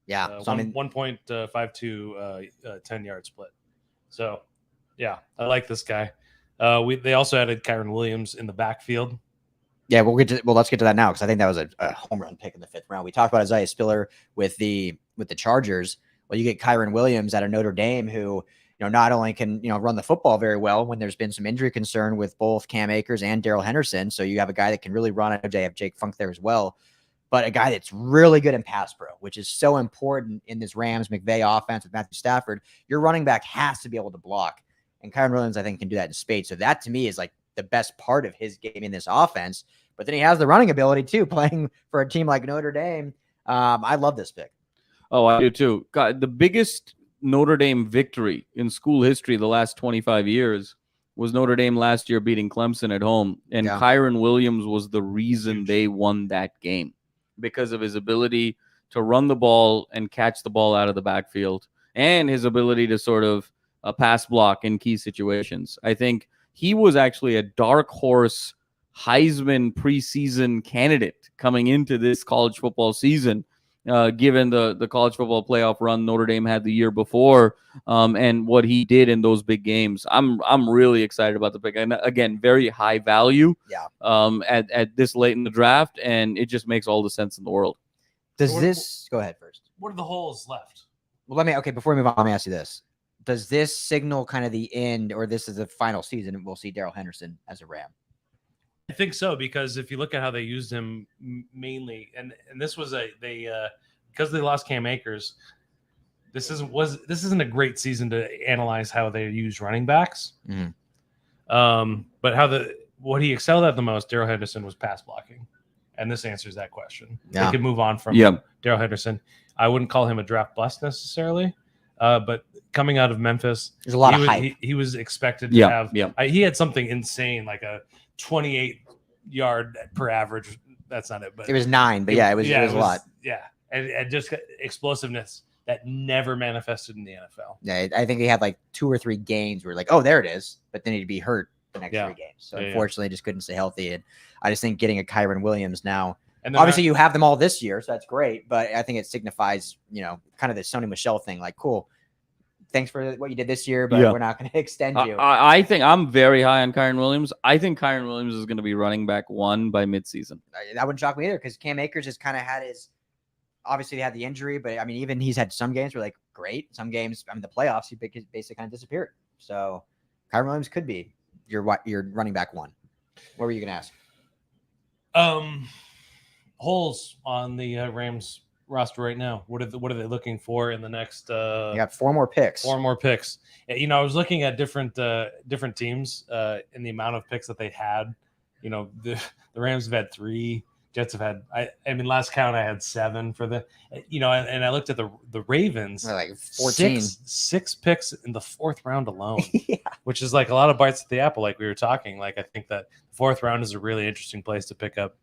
Yeah. So 1.52 10-yard split. So, yeah, I like this guy. They also added Kyron Williams in the backfield. Yeah, let's get to that now, because I think that was a home run pick in the 5th round. We talked about Isaiah Spiller with the Chargers. Well, you get Kyron Williams out of Notre Dame, who not only can run the football very well when there's been some injury concern with both Cam Akers and Darrell Henderson. So you have a guy that can really run. I know they have Jake Funk there as well, but a guy that's really good in pass pro, which is so important in this Rams McVay offense with Matthew Stafford. Your running back has to be able to block. And Kyron Williams, I think, can do that in spades. So that, to me, is like the best part of his game in this offense. But then he has the running ability, too, playing for a team like Notre Dame. I love this pick. Oh, I do, too. God, the biggest Notre Dame victory in school history the last 25 years was Notre Dame last year beating Clemson at home, and Kyron Williams was the reason they won that game because of his ability to run the ball and catch the ball out of the backfield and his ability to sort of pass block in key situations. I think he was actually a dark horse Heisman preseason candidate coming into this college football season, given the college football playoff run Notre Dame had the year before, and what he did in those big games. I'm really excited about the pick. And again, very high value at this late in the draft, and it just makes all the sense in the world. Does this go ahead first? What are the holes left? Well, before we move on, let me ask you this. Does this signal kind of the end, or this is the final season and we'll see Darrell Henderson as a Ram? I think so, because if you look at how they used him mainly, and this was because they lost Cam Akers, this isn't a great season to analyze how they use running backs. But what he excelled at the most, Darrell Henderson, was pass blocking, and this answers that question. They could move on from Darrell Henderson. I wouldn't call him a draft bust necessarily, but coming out of Memphis, there's a lot of hype. He was expected to have. He had something insane, like a 28-yard per average. That's not it, but it was 9. But it was a lot. Yeah, and just explosiveness that never manifested in the NFL. Yeah, I think he had like 2 or 3 games where like, oh, there it is, but then he'd be hurt the next 3 games. So unfortunately, just couldn't stay healthy. And I just think getting a Kyron Williams now. And obviously, you have them all this year, so that's great. But I think it signifies, kind of the Sony Michel thing. Like, cool, thanks for what you did this year, but we're not going to extend you. I think I'm very high on Kyron Williams. I think Kyron Williams is going to be running back 1 by midseason. That wouldn't shock me either, because Cam Akers has kind of had his. Obviously, he had the injury, but I mean, even he's had some games where like great. Some games, the playoffs, he basically kind of disappeared. So, Kyron Williams could be your running back 1. What were you going to ask? Holes on the Rams roster right now. What are they looking for in the next? You got 4 more picks. 4 more picks. I was looking at different teams in the amount of picks that they had. The Rams have had 3. Jets have had. I mean, last count I had 7 for the. And I looked at the Ravens. They're like 14. 6 picks in the 4th round alone, which is like a lot of bites at the apple. Like we were talking. Like I think that the 4th round is a really interesting place to pick up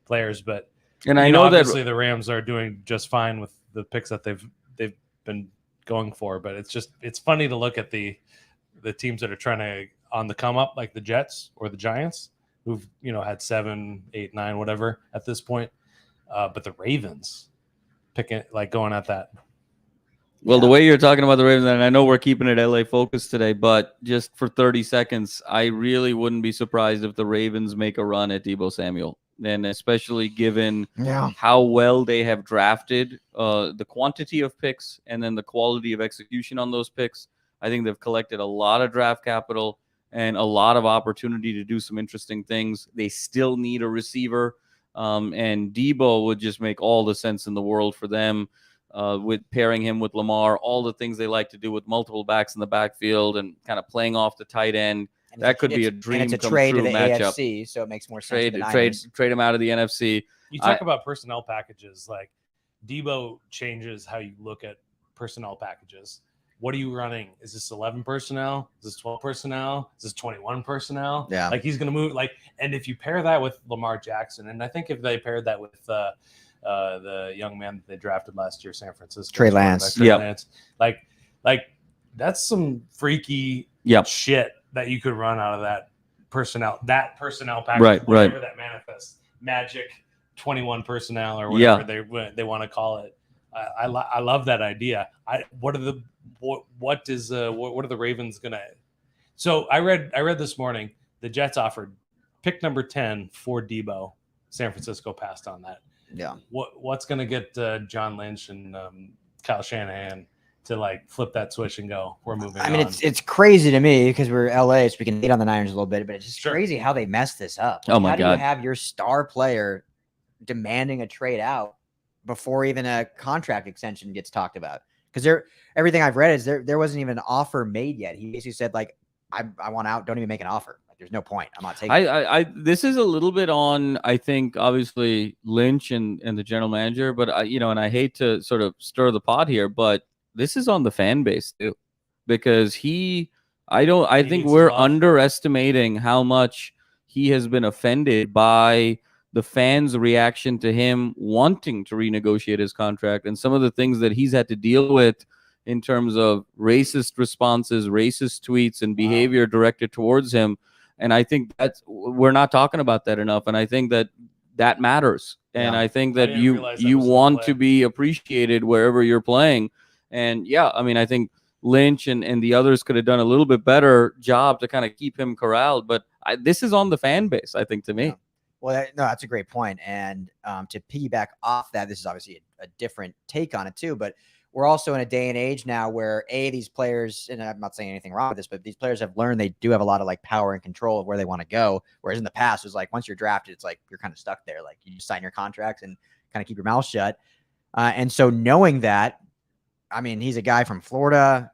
players, but. And I know obviously the Rams are doing just fine with the picks that they've been going for, but it's funny to look at the teams that are trying to on the come up, like the Jets or the Giants, who've had 7, 8, 9, whatever at this point. But the Ravens going at that. Well, the way you're talking about the Ravens, and I know we're keeping it LA focused today, but just for 30 seconds, I really wouldn't be surprised if the Ravens make a run at Deebo Samuel. And especially given how well they have drafted, the quantity of picks and then the quality of execution on those picks, I think they've collected a lot of draft capital and a lot of opportunity to do some interesting things. They still need a receiver, and Deebo would just make all the sense in the world for them, with pairing him with Lamar, all the things they like to do with multiple backs in the backfield and kind of playing off the tight end. That could be a dream and it's a come trade true to the matchup. AFC, so it makes more sense. Trade him out of the NFC. You talk about personnel packages. Like Deebo changes how you look at personnel packages. What are you running? Is this 11 personnel? Is this 12 personnel? Is this 21 personnel? Yeah. Like he's going to move. And if you pair that with Lamar Jackson, and I think if they paired that with the young man that they drafted last year, San Francisco, Trey Lance. Lance, like that's some freaky shit that you could run out of that personnel package, whatever that manifests, magic 21 personnel or whatever they want to call it. I love that idea. What are the Ravens gonna? So I read this morning the Jets offered pick number 10 for Deebo. San Francisco passed on that. Yeah. What's gonna get John Lynch and Kyle Shanahan to flip that switch and go, we're moving on? I mean, it's crazy to me because we're LA, so we can hate on the Niners a little bit, but it's just crazy how they messed this up. Oh my God. How do you have your star player demanding a trade out before even a contract extension gets talked about? Because everything I've read is there wasn't even an offer made yet. He basically said, I want out, don't even make an offer. There's no point. I'm not taking this is a little bit on, I think, obviously Lynch and the general manager, but and I hate to sort of stir the pot here, but this is on the fan base too, because he I He think needs we're to buff. underestimating how much he has been offended by the fans' reaction to him wanting to renegotiate his contract and some of the things that he's had to deal with in terms of racist responses, racist tweets, and behavior directed towards him. And I think we're not talking about that enough. And I think that matters. And Yeah. I think I that didn't you realize that was in want play. to be appreciated wherever you're playing. And yeah, I mean, I think Lynch and the others could have done a little bit better job to kind of keep him corralled. But this is on the fan base, I think, to me. Yeah. Well, no, that's a great point. And to piggyback off that, this is obviously a different take on it too, but we're also in a day and age now where these players, and I'm not saying anything wrong with this, but these players have learned they do have a lot of like power and control of where they want to go. Whereas in the past, it was like, once you're drafted, it's like, you're kind of stuck there. Like you just sign your contracts and kind of keep your mouth shut. And so knowing that, I mean, he's a guy from Florida,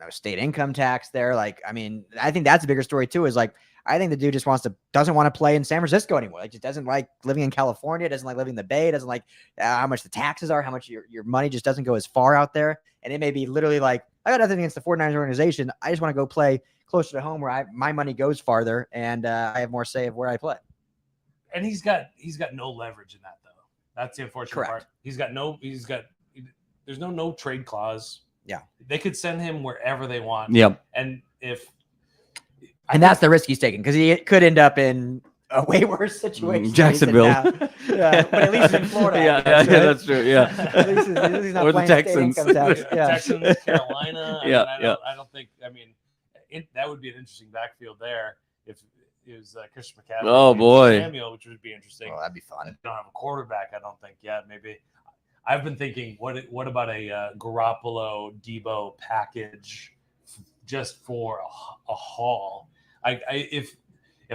no state income tax there. Like, I mean, I think that's a bigger story too, is like, I think the dude just doesn't want to play in San Francisco anymore. Like, just doesn't like living in California, doesn't like living in the Bay, doesn't like how much the taxes are, how much your money just doesn't go as far out there. And it may be literally like, I got nothing against the 49ers organization. I just want to go play closer to home where my money goes farther and I have more say of where I play. And he's got no leverage in that though. That's the unfortunate part. There's no trade clause. Yeah. They could send him wherever they want. Yep. And that's the risk he's taking because he could end up in a way worse situation. Jacksonville. Yeah, but at least he's in Florida. Yeah, that's true. Yeah. At least he's not Or the playing state Texans. income tax. Yeah. Texans, Carolina. I don't think. I mean, that would be an interesting backfield there if it was Christian McCaffrey. Oh, boy. Samuel, which would be interesting. Oh, that'd be fun. They don't have a quarterback. I don't think yet. Maybe. I've been thinking, what about a Garoppolo Debo package just for a haul? If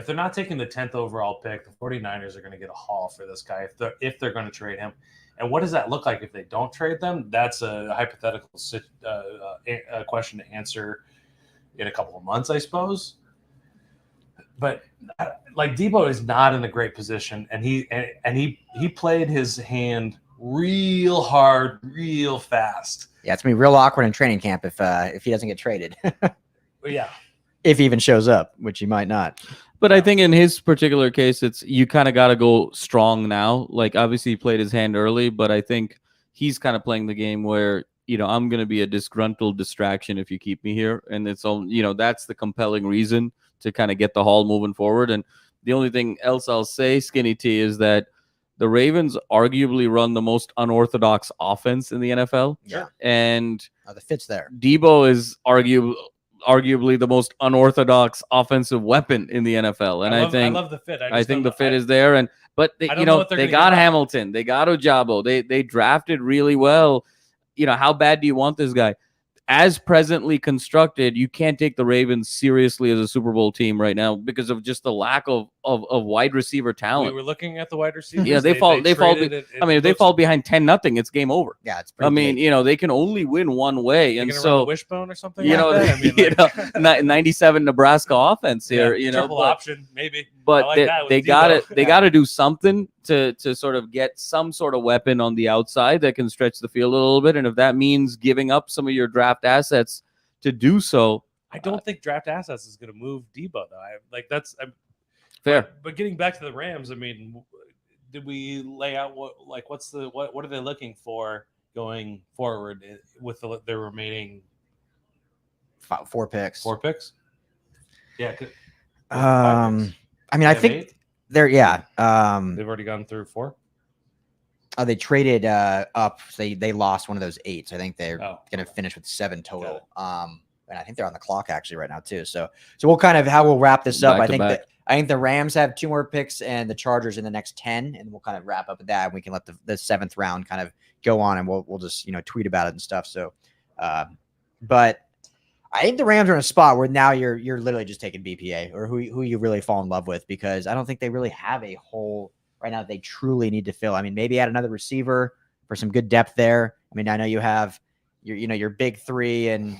they're not taking the 10th overall pick, the 49ers are going to get a haul for this guy if they're going to trade him. And what does that look like if they don't trade them? That's a hypothetical question to answer in a couple of months, I suppose. But like Debo is not in a great position, and he played his hand real hard, real fast. Yeah, it's gonna be real awkward in training camp if he doesn't get traded. Yeah. If he even shows up, which he might not. But I think in his particular case, it's you kind of got to go strong now. Like obviously he played his hand early, but I think he's kind of playing the game where, I'm going to be a disgruntled distraction if you keep me here. And it's all, that's the compelling reason to kind of get the haul moving forward. And the only thing else I'll say, Skinny T, is that the Ravens arguably run the most unorthodox offense in the NFL. Yeah. And the fit's there. Debo is arguably the most unorthodox offensive weapon in the NFL. And I love the fit. I think the fit is there. But they got Hamilton, they got Ojabo, they drafted really well. How bad do you want this guy? As presently constructed, you can't take the Ravens seriously as a Super Bowl team right now because of just the lack of wide receiver talent. We were looking at the wide receivers. Yeah, they fall. If they fall behind 10-0, it's game over. Yeah, it's pretty big. They can only win one way, and so wishbone or something. 97 Nebraska offense here. Triple option maybe. But they got it. They got to do something to sort of get some sort of weapon on the outside that can stretch the field a little bit, and if that means giving up some of your draft assets to do so, I don't think draft assets is going to move Debo though. Fair. But getting back to the Rams, I mean, did we lay out what are they looking for going forward with their remaining 4 picks? 4 picks. Yeah. I mean, I think they're they've already gone through 4. Oh, they traded up. So they lost one of those 8. So I think they're going to finish with 7 total. And I think they're on the clock actually right now too. So we'll kind of how we'll wrap this up. I think the Rams have 2 more picks and the Chargers in the next 10, and we'll kind of wrap up with that. And we can let the 7th round kind of go on, and we'll just tweet about it and stuff. So, but I think the Rams are in a spot where now you're literally just taking BPA or who you really fall in love with, because I don't think they really have a hole right now that they truly need to fill. I mean, maybe add another receiver for some good depth there. I mean, I know you have your big 3 in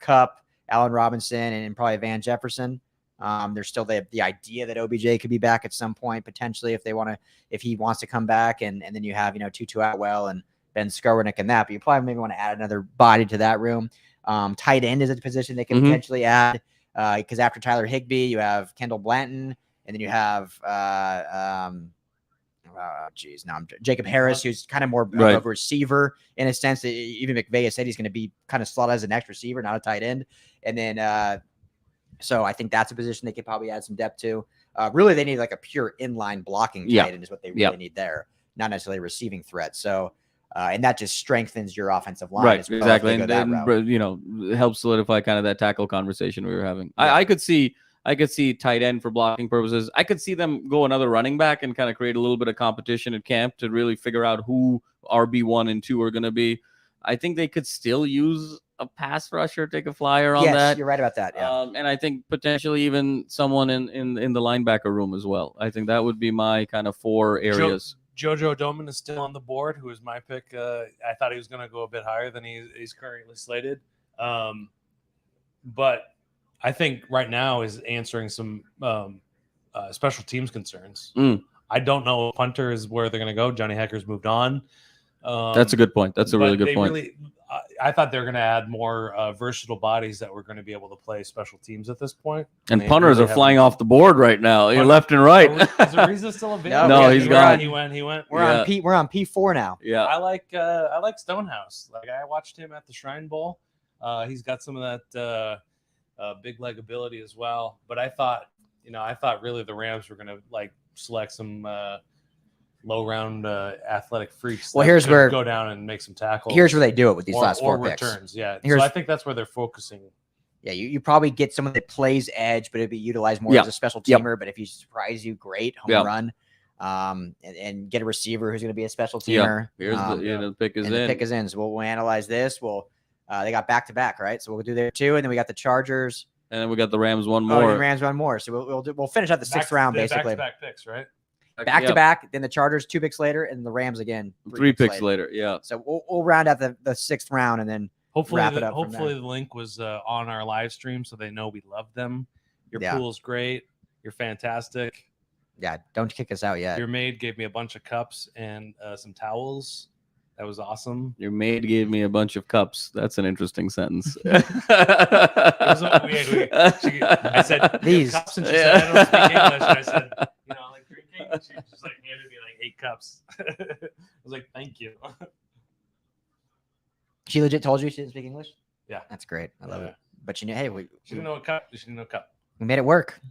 Cup, Allen Robinson, and probably Van Jefferson. There's still the idea that OBJ could be back at some point potentially if he wants to come back, and then you have Tutu Atwell and Ben Skowronek and that. But you probably maybe want to add another body to that room. Tight end is a position they can potentially add because after Tyler Higbee, you have Kendall Blanton, and then you have Jacob Harris, who's kind of more of a receiver in a sense. That even McVay said he's going to be kind of slotted as an X receiver, not a tight end. And then, so I think that's a position they could probably add some depth to. Really, they need like a pure inline blocking tight end is what they really need there, not necessarily a receiving threat. So, and that just strengthens your offensive line. Right, exactly. And then, helps solidify kind of that tackle conversation we were having. Yeah. I could see tight end for blocking purposes. I could see them go another running back and kind of create a little bit of competition at camp to really figure out who RB1 and 2 are going to be. I think they could still use a pass rusher, take a flyer on that. Yes, you're right about that. Yeah. And I think potentially even someone in the linebacker room as well. I think that would be my kind of 4 areas. Jojo Doman is still on the board, who is my pick. I thought he was going to go a bit higher than he's currently slated. But I think right now is answering some special teams concerns. I don't know if punter is where they're going to go. Johnny Hecker's moved on. That's a good point. That's a really good point. I thought they were going to add more versatile bodies that were going to be able to play special teams at this point. And punters are flying off the board right now. You're left and right. Is Ariza still available? No, he's gone. He went. We're on P4 now. Yeah. I like Stonehouse. Like I watched him at the Shrine Bowl. He's got some of that big leg ability as well. But I thought really the Rams were going to like select some low round athletic freaks. Well, here's where go down and make some tackles. Here's where they do it with these last 4 picks. Returns. Yeah. So I think that's where they're focusing. Yeah, you probably get someone that plays edge, but it'd be utilized more as a special teamer. But if he surprise you, great home run. And get a receiver who's going to be a special teamer. Here's the pick is in. The pick is in. So we'll analyze this. They got back to back, right? So we'll do there too, and then we got the Chargers, and then we got the Rams one more. The Rams one more. So we'll finish out the 6th round basically. Back picks, right? Back to back. Then the Chargers 2 picks later, and the Rams again 3 picks later. Yeah. So we'll round out the 6th round, and then wrap it up. Hopefully the link was on our live stream, so they know we love them. Your pool's great. You're fantastic. Yeah, don't kick us out yet. Your maid gave me a bunch of cups and some towels. That was awesome. Your maid gave me a bunch of cups. That's an interesting sentence. I said these cups, and she said I don't speak English. And I said, I like drinking. And she just like handed me like 8 cups. I was like, thank you. She legit told you she didn't speak English? Yeah, that's great. I love it. But she didn't know a cup. She didn't know a cup. We made it work.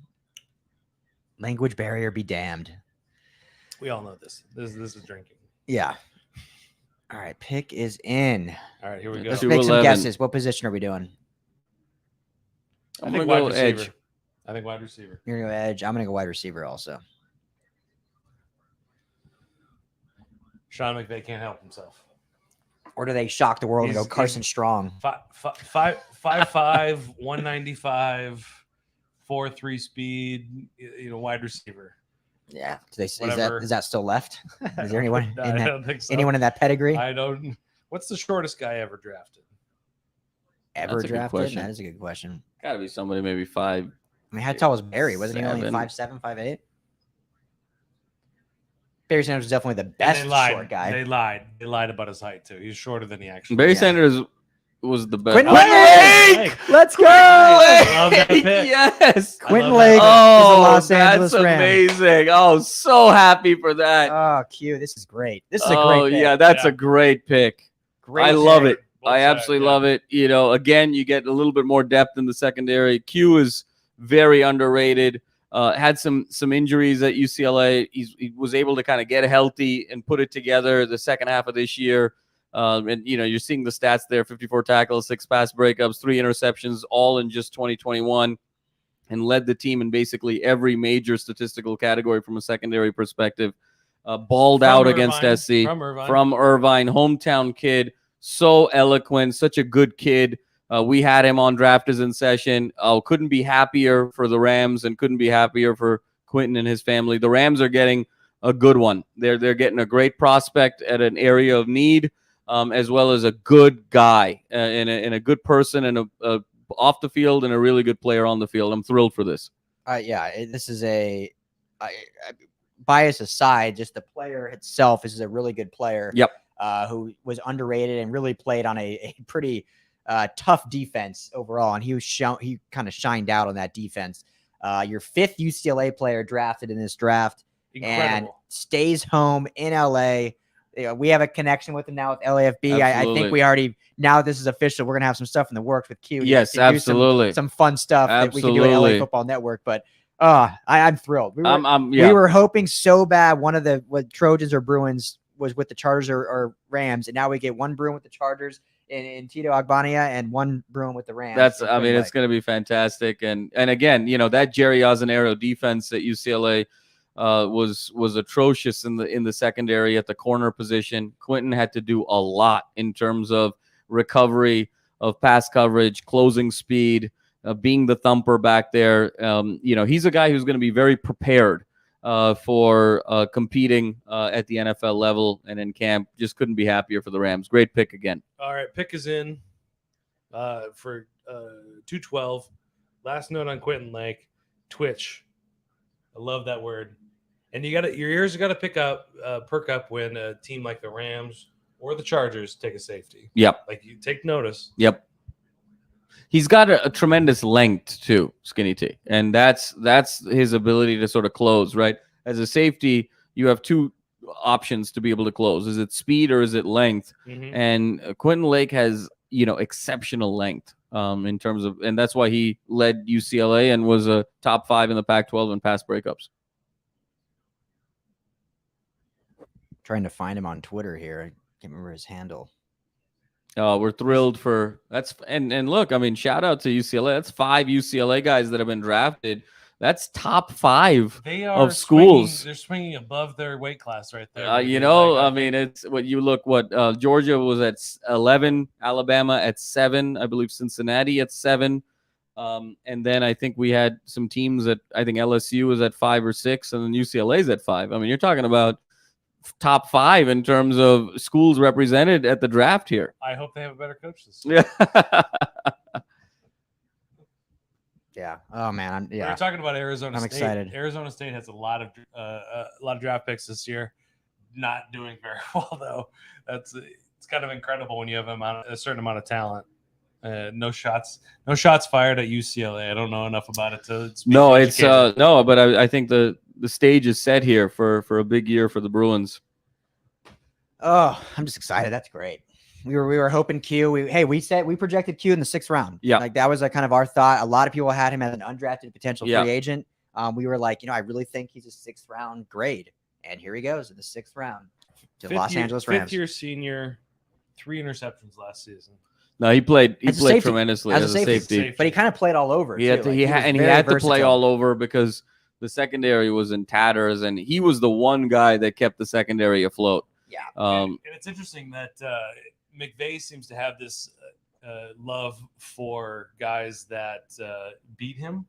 Language barrier be damned. We all know this. This is drinking. Yeah. All right, pick is in. All right, here we go. Let's make some guesses. What position are we doing? I'm going to go edge. I think wide receiver. You're going to go edge. I'm going to go wide receiver also. Sean McVay can't help himself. Or do they shock the world and go Carson Strong? 5'5", 195, 4.3 speed, wide receiver. Yeah. Is that still left? Is there anyone I don't think so. Anyone in that pedigree? I don't. What's the shortest guy ever drafted? That is a good question. Got to be somebody maybe 5. I mean, how tall was Barry? Wasn't he only 5'7", 5'8"? Barry Sanders was definitely the best short guy. They lied. They lied about his height too. He's shorter than he actually. Barry Sanders was the best. Quentin Lake! Let's go! Love that pick. Yes. Quentin Lake. Oh, Los Angeles that's Rams. amazing. Oh, so happy for that. Oh, Q. This is great. This is a great pick. Yeah, that's a great pick. Great I love it. I side, absolutely love it. Again, you get a little bit more depth in the secondary. Q is very underrated. Had some injuries at UCLA. He was able to kind of get healthy and put it together the second half of this year. And you're seeing the stats there: 54 tackles, 6 pass breakups, 3 interceptions, all in just 2021, and led the team in basically every major statistical category from a secondary perspective. Balled out against SC from Irvine, hometown kid, so eloquent, such a good kid. We had him on Draft Is in Session. Couldn't be happier for the Rams and couldn't be happier for Quentin and his family. The Rams are getting a good one. They're getting a great prospect at an area of need, as well as a good guy and a good person and a off the field and a really good player on the field. I'm thrilled for this. This is bias aside, just the player itself. This is a really good player. Yep. Who was underrated and really played on a pretty tough defense overall, and he kind of shined out on that defense. Your 5th UCLA player drafted in this draft. Incredible. And stays home in LA. We have a connection with him now with LAFB. I think we already, now this is official, we're going to have some stuff in the works with Q. Yes, absolutely. Some fun stuff that we can do at LA Football Network. But I'm thrilled. We were hoping so bad one of the Trojans or Bruins was with the Chargers or Rams, and now we get one Bruin with the Chargers in Tito Agbania and one Bruin with the Rams. It's going to be fantastic. And again, that Jerry Ozanero defense at UCLA was atrocious in the secondary at the corner position. Quentin had to do a lot in terms of recovery of pass coverage, closing speed, being the thumper back there. He's a guy who's going to be very prepared for competing at the NFL level and in camp. Just couldn't be happier for the Rams. Great pick again. All right, pick is in for 212. Last note on Quentin Lake, Twitch. I love that word. And your ears got to perk up when a team like the Rams or the Chargers take a safety. Yep. Like, you take notice. Yep. He's got a tremendous length too, Skinny T, and that's his ability to sort of close. Right, as a safety, you have 2 options to be able to close. Is it speed or is it length? Mm-hmm. And Quentin Lake has exceptional length in terms of, and that's why he led UCLA and was a top 5 in the Pac-12 in pass breakups. Trying to find him on Twitter here. I can't remember his handle. We're thrilled for that's and look, I mean, shout out to UCLA. That's 5 UCLA guys that have been drafted. That's top 5 of schools. They're swinging above their weight class right there. I mean, it's what you look. Georgia was at 11, Alabama at 7, I believe Cincinnati at 7, and then I think we had some teams that I think LSU was at 5 or 6, and then UCLA's at 5. I mean, you're talking about top 5 in terms of schools represented at the draft here. I hope they have a better coach this year. Yeah. Yeah. Oh man. We're talking about Arizona State. I'm excited. Arizona State has a lot of draft picks this year. Not doing very well though. It's kind of incredible when you have a certain amount of talent. No shots fired at UCLA. I don't know enough about it to speak. No, it's but I think the stage is set here for a big year for the Bruins. Oh, I'm just excited. That's great. We were hoping Q. We projected Q in the 6th round. Yeah, like that was a kind of our thought. A lot of people had him as an undrafted potential free agent. We were like, I really think he's a 6th round grade, and here he goes in the 6th round to Los Angeles Rams. 5th-year senior, 3 interceptions last season. No, he played tremendously as a safety. But he kind of played all over. He had to play all over because the secondary was in tatters, and he was the one guy that kept the secondary afloat. Yeah. And it's interesting that McVay seems to have this love for guys that beat him.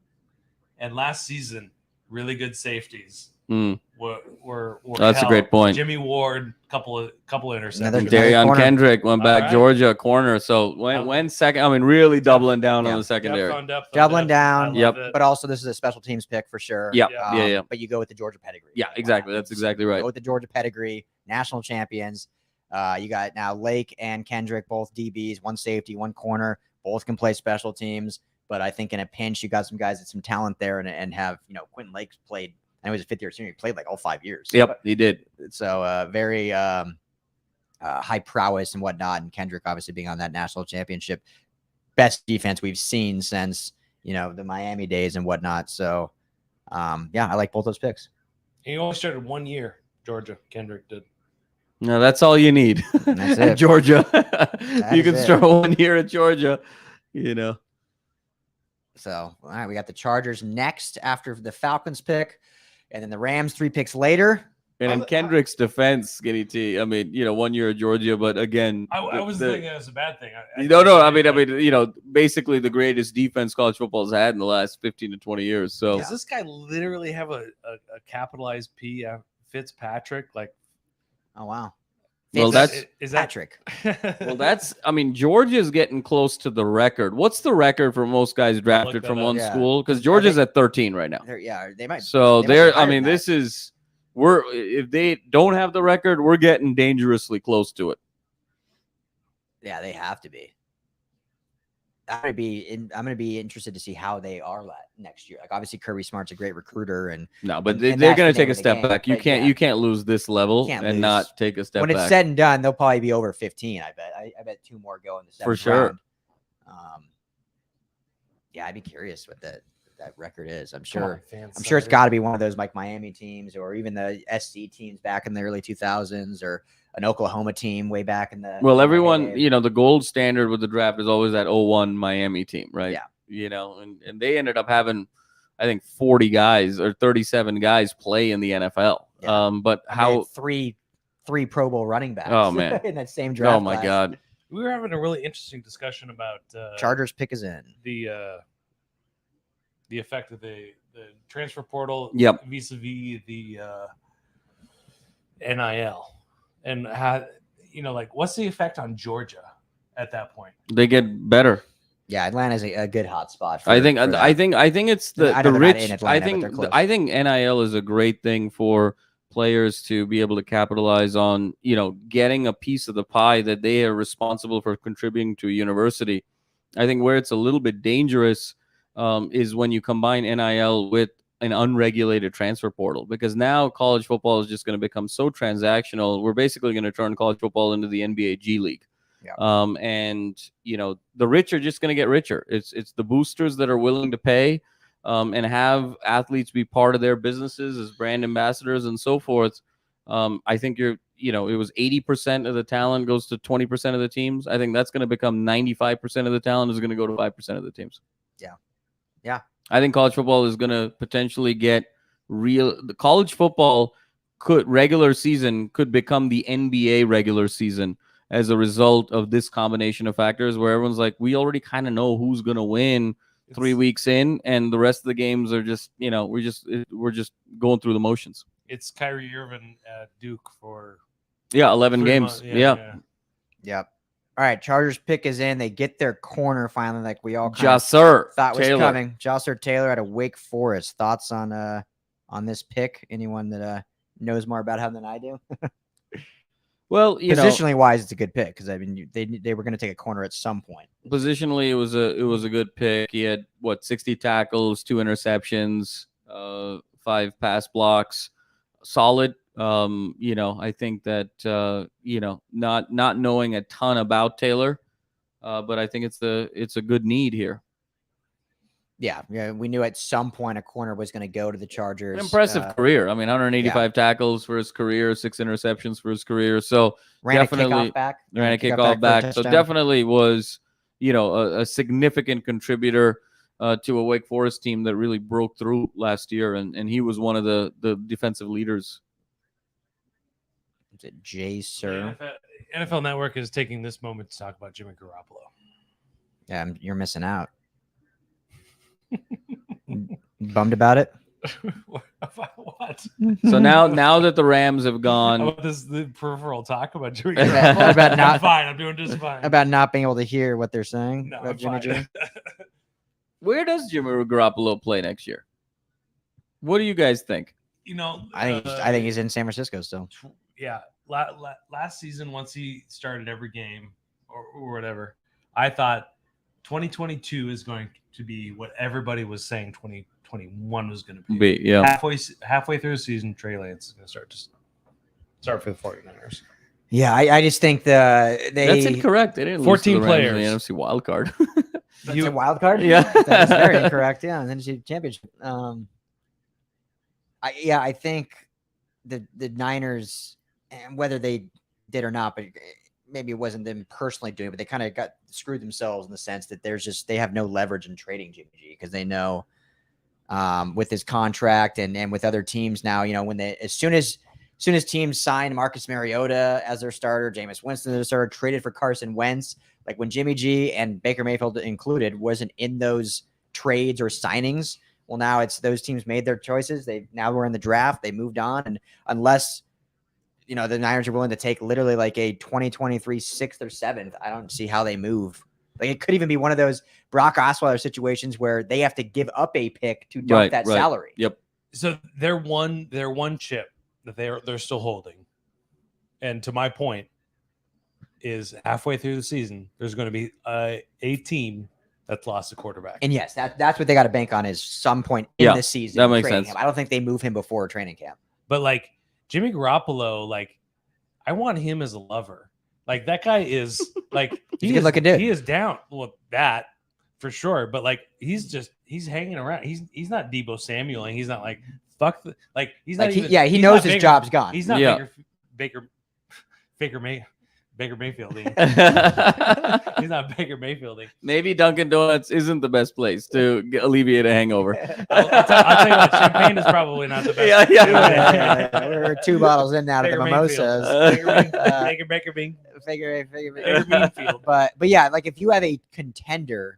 And last season, really good safeties were That's a great point. Jimmy Ward, couple of interceptions. Darion Kendrick went back, Georgia corner. So when second, I mean, really doubling down on the secondary. Doubling down. Yep. But also, this is a special teams pick for sure. Yeah. But you go with the Georgia pedigree. Yeah, exactly. That's exactly right. Go with the Georgia pedigree, national champions. You got now Lake and Kendrick, both DBs, one safety, one corner. Both can play special teams. But I think in a pinch, you got some guys with some talent there and have, Quentin Lake's played. I know he's a 5th-year senior. He played like all 5 years. Yep, he did. So very high prowess and whatnot. And Kendrick obviously being on that national championship. Best defense we've seen since, the Miami days and whatnot. So, I like both those picks. He only started 1 year, Georgia. Kendrick did. No, that's all you need. That's at it. Georgia. You can start 1 year at Georgia, So, all right, we got the Chargers next after the Falcons pick, and then the Rams 3 picks later. And in Kendrick's defense, Skinny T, I mean, 1 year at Georgia, but again, I was thinking it was a bad thing. I mean, basically the greatest defense college football has had in the last 15 to 20 years. So does this guy literally have a capitalized P, Fitzpatrick? Like, oh wow. Well, is that Patrick? Georgia's getting close to the record. What's the record for most guys drafted from one school? Because Georgia's at 13 right now. They might. So this is if they don't have the record, we're getting dangerously close to it. Yeah, they have to be. I'm gonna be interested to see how they are next year. Like obviously Kirby Smart's a great recruiter, and No, but and they're that's going the to take name a of the step game. back. You But can't yeah, you can't lose this level can't and lose. not take a step when back. it's said and done, they'll probably be over 15. I bet. I bet 2 more go in the 7th For sure. round. Yeah, I'd be curious what that record is. I'm sure it's got to be one of those like Miami teams or even the SC teams back in the early 2000s or an Oklahoma team way back in the. Well, everyone, the gold standard with the draft is always that 01 Miami team, right? Yeah. And they ended up having, I think, 40 guys or 37 guys play in the NFL. Yeah. But how three Pro Bowl running backs. Oh man, in that same draft. Oh my class. God. We were having a really interesting discussion about Chargers pick is in the effect of the transfer portal vis-a-vis the NIL, and how what's the effect on Georgia at that point? They get better. Yeah, Atlanta's a good hot spot. I think it's the rich. Atlanta, I think NIL is a great thing for players to be able to capitalize on, getting a piece of the pie that they are responsible for contributing to a university. I think where it's a little bit dangerous is when you combine NIL with an unregulated transfer portal, because now college football is just going to become so transactional. We're basically going to turn college football into the NBA G League. Yeah. And the rich are just going to get richer. It's the boosters that are willing to pay and have athletes be part of their businesses as brand ambassadors and so forth. I think it was 80% of the talent goes to 20% of the teams. I think that's going to become 95% of the talent is going to go to 5% of the teams. Yeah. I think college football is going to potentially get the college football regular season could become the NBA regular season as a result of this combination of factors, where everyone's like, we already kind of know who's going to win 3 weeks in, and the rest of the games are just, we're just going through the motions. It's Kyrie Irving at Duke for 11 games. Yeah. All right, Chargers pick is in. They get their corner finally, like we all Jasser thought was Taylor. coming. Jasser Taylor out of Wake Forest. Thoughts on this pick? Anyone that knows more about him than I do? Well, positionally wise, it's a good pick because I mean they were going to take a corner at some point. Positionally, it was a good pick. He had 60 tackles, 2 interceptions, 5 pass blocks, solid. I think that not knowing a ton about Taylor, but I think it's a good need here. Yeah, we knew at some point a corner was going to go to the Chargers. An impressive career. I mean, 185 tackles for his career, 6 interceptions for his career. So ran a kickoff back. So definitely was, a significant contributor to a Wake Forest team that really broke through last year, and he was one of the defensive leaders. Is it Jay Sir? NFL Network is taking this moment to talk about Jimmy Garoppolo. Yeah, you're missing out. Bummed about it? What? So now that the Rams have gone, how about the peripheral talk about Jimmy Garoppolo? about not, I'm fine. I'm doing just fine. About not being able to hear what they're saying no, about Jimmy G. Where does Jimmy Garoppolo play next year? What do you guys think? I think he's in San Francisco still. Yeah, last season, once he started every game or whatever, I thought 2022 is going to be what everybody was saying 2021 was going to be. Yeah. Halfway through the season, Trey Lance is going to start for the 49ers. Yeah, I just think that's incorrect. They didn't 14 lose to the players in the NFC wild card. That's a wild card? Yeah. That's very incorrect. Yeah, and then NFC championship. I think the Niners, and whether they did or not, but maybe it wasn't them personally doing it, but they kind of got screwed themselves in the sense that they have no leverage in trading Jimmy G because they know with his contract and with other teams now, when as soon as teams sign Marcus Mariota as their starter, Jameis Winston as their starter, traded for Carson Wentz, like when Jimmy G and Baker Mayfield included wasn't in those trades or signings. Well, now it's those teams made their choices. Now we're in the draft. They moved on. And unless, the Niners are willing to take literally like a 2023 6th or 7th, I don't see how they move. Like it could even be one of those Brock Osweiler situations where they have to give up a pick to dump that salary. Yep. So they're one chip that they're still holding. And to my point is halfway through the season, there's going to be a team that's lost a quarterback. And yes, that's what they got to bank on is some point in the season. That makes training sense. camp. I don't think they move him before training camp. But like Jimmy Garoppolo, like I want him as a lover. Like that guy is like He's a good looking dude. He is down. Well, that for sure. But like he's hanging around. He's not Debo Samuel, and he's not like fuck. He's not Like even. he knows his job's gone. He's not Baker Mayfielding. He's not Baker Mayfielding. Maybe Dunkin' Donuts isn't the best place to alleviate a hangover. I'll tell you what, champagne is probably not the best. Yeah. We're 2 bottles in now to the mimosas. Baker Figure Mayfield. But yeah, like if you have a contender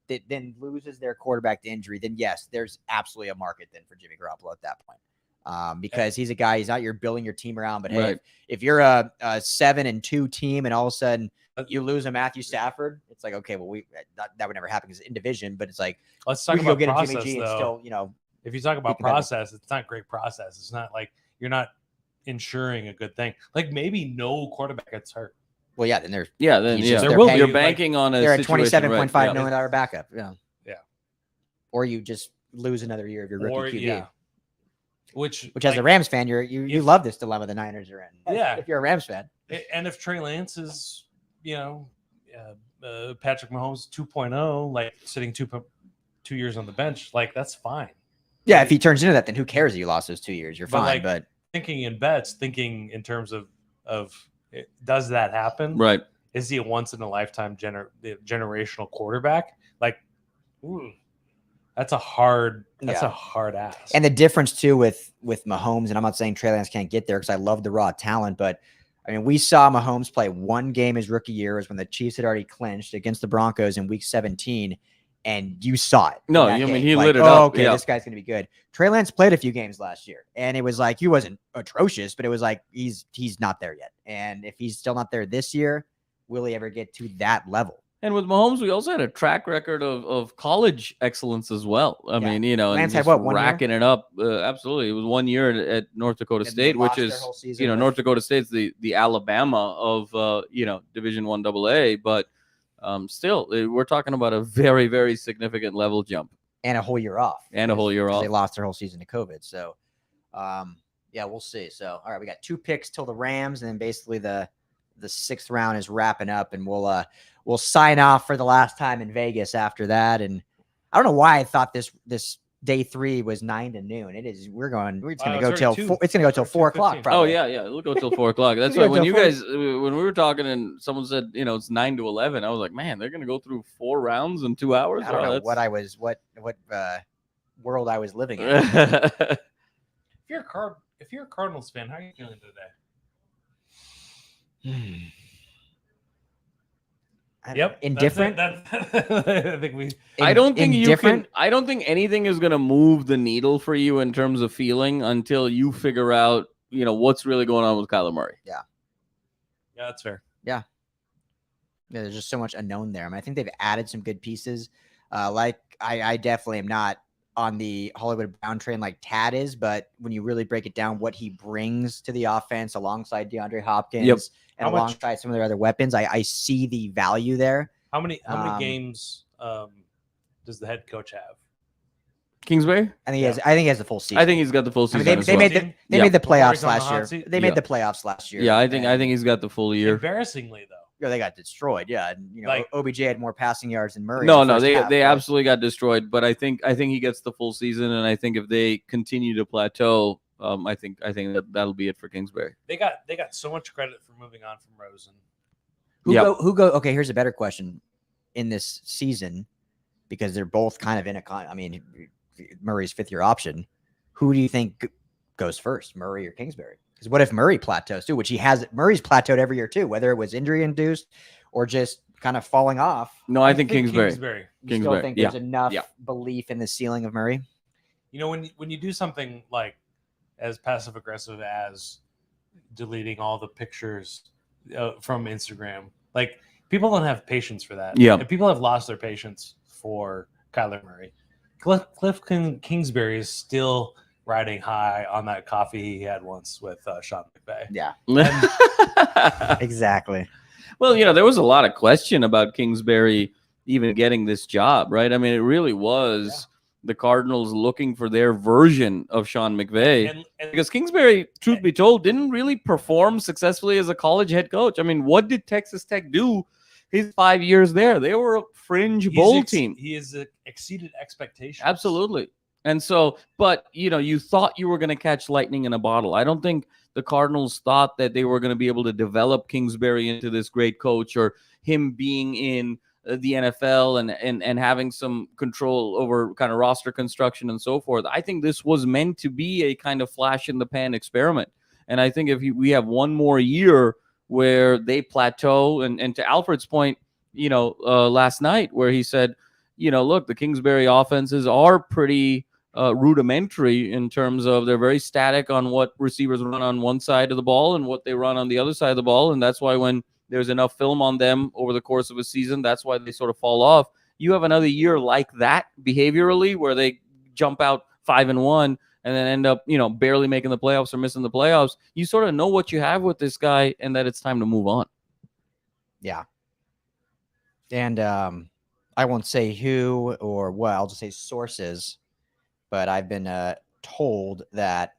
that then loses their quarterback to injury, then yes, there's absolutely a market then for Jimmy Garoppolo at that point. Because he's a guy, he's not you're building your team around, but hey, if you're a 7-2 team and all of a sudden you lose a Matthew Stafford, it's like, okay, well, that would never happen because in division, but it's like, let's talk about get process, a Jimmy G and still, if you talk about process, it's not great process. It's not like you're not ensuring a good thing. Like maybe no quarterback gets hurt. Well, yeah, then there's you're banking on a they're a $27.5 million dollar backup. Yeah. Or you just lose another year of your rookie QB. Yeah. Which as a Rams fan, you love this dilemma the Niners are in. Yeah. If you're a Rams fan. And if Trey Lance is, Patrick Mahomes 2.0, like sitting 2 years on the bench, like that's fine. Yeah, if he turns into that, then who cares if you lost those 2 years? You're fine. But thinking in bets, thinking in terms of does that happen? Right. Is he a once in a lifetime generational quarterback? Like, that's a hard ask. And the difference too with Mahomes, and I'm not saying Trey Lance can't get there because I love the raw talent, but I mean, we saw Mahomes play one game his rookie year was when the Chiefs had already clinched against the Broncos in week 17, and you saw it. No, I mean, he lit it up. Okay, this guy's going to be good. Trey Lance played a few games last year, and it was like he wasn't atrocious, but it was like he's not there yet. And if he's still not there this year, will he ever get to that level? And with Mahomes, we also had a track record of college excellence as well. I mean, Lance and had racking it up. Absolutely. It was 1 year at North Dakota State, which is, North Dakota State's the Alabama of, Division I AA. But still, we're talking about a very, very significant level jump. And a whole year off. They lost their whole season to COVID. So, we'll see. So, all right, we got 2 picks till the Rams, and then basically the 6th round is wrapping up, and we'll sign off for the last time in Vegas after that. And I don't know why I thought this day 3 was 9 to noon. It is. We're going to go till 4. It's going to go till 4 o'clock. Probably. Oh yeah. We'll go till 4 o'clock. That's why when when we were talking and someone said it's 9 to 11, I was like, man, they're going to go through 4 rounds in 2 hours. I don't know what world I was living in. If you're a Cardinals fan, how are you feeling today? Indifferent. I think we. I don't think anything is going to move the needle for you in terms of feeling until you figure out, what's really going on with Kyler Murray. Yeah, that's fair. Yeah, there's just so much unknown there. I mean, I think they've added some good pieces. I definitely am not on the Hollywood Brown train like Tad is, but when you really break it down, what he brings to the offense alongside DeAndre Hopkins and alongside some of their other weapons, I see the value there. How many games does the head coach have? Kingsbury? I think he has the full season. I think he's got the full season. I mean, they made the playoffs last year. They made the playoffs last year. Yeah, I think he's got the full year. Embarrassingly though. Yeah, they got destroyed. Yeah, and, OBJ had more passing yards than Murray. No, they absolutely got destroyed. But I think he gets the full season, and I think if they continue to plateau, I think that'll be it for Kingsbury. They got so much credit for moving on from Rosen. Who go? Okay, here's a better question in this season because they're both kind of in I mean, Murray's 5th-year option. Who do you think goes first, Murray or Kingsbury? Because what if Murray plateaus too, which he has? Murray's plateaued every year too, whether it was injury induced or just kind of falling off. No, I think Kingsbury. You still think there's enough belief in the ceiling of Murray? When you do something like as passive aggressive as deleting all the pictures from Instagram, like people don't have patience for that. Yeah, and people have lost their patience for Kyler Murray. Cliff Kingsbury is still riding high on that coffee he had once with Sean McVay. Yeah, exactly. Well, there was a lot of question about Kingsbury, even getting this job, right? I mean, it really was the Cardinals looking for their version of Sean McVay. And Because Kingsbury, truth be told, didn't really perform successfully as a college head coach. I mean, what did Texas Tech do his 5 years there? They were a fringe bowl team. He has exceeded expectations. Absolutely. And so, but, you thought you were going to catch lightning in a bottle. I don't think the Cardinals thought that they were going to be able to develop Kingsbury into this great coach, or him being in the NFL and having some control over kind of roster construction and so forth. I think this was meant to be a kind of flash in the pan experiment. And I think if we have one more year where they plateau, and to Alfred's point, last night where he said, look, the Kingsbury offenses are pretty rudimentary in terms of they're very static on what receivers run on one side of the ball and what they run on the other side of the ball. And that's why when there's enough film on them over the course of a season, that's why they sort of fall off. You have another year like that behaviorally where they jump out 5-1 and then end up, barely making the playoffs or missing the playoffs. You sort of know what you have with this guy and that it's time to move on. Yeah. And I won't say who or what, I'll just say sources, but I've been told that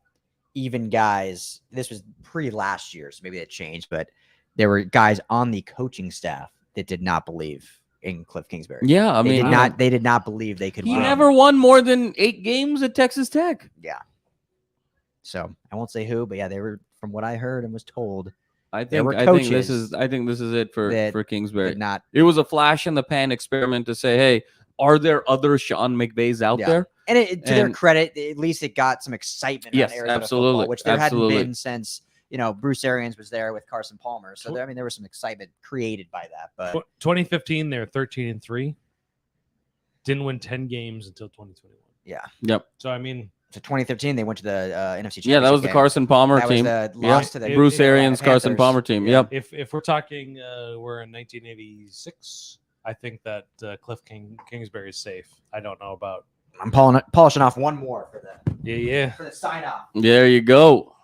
even guys, this was last year, so maybe that changed, but there were guys on the coaching staff that did not believe in Cliff Kingsbury. Yeah, I mean, they did not believe they could he win. never won more than 8 games at Texas Tech. Yeah. So I won't say who, but yeah, they were, from what I heard and was told. I think this is it for Kingsbury. It was a flash in the pan experiment to say, hey, are there other Sean McVays out there? And to their credit, at least it got some excitement on Arizona football, which there hadn't been since Bruce Arians was there with Carson Palmer. So there was some excitement created by that. But 2015, they were 13-3. Didn't win 10 games until 2021. Yeah. Yep. So I mean, so 2015, they went to the NFC Championship. Yeah, that was the Carson Palmer team. That was the loss to the Bruce Arians, Carson Palmer team. Yeah. Yep. If we're talking, we're in 1986. I think that Cliff Kingsbury is safe. I don't know about. I'm polishing off one more for the for the sign off. There you go.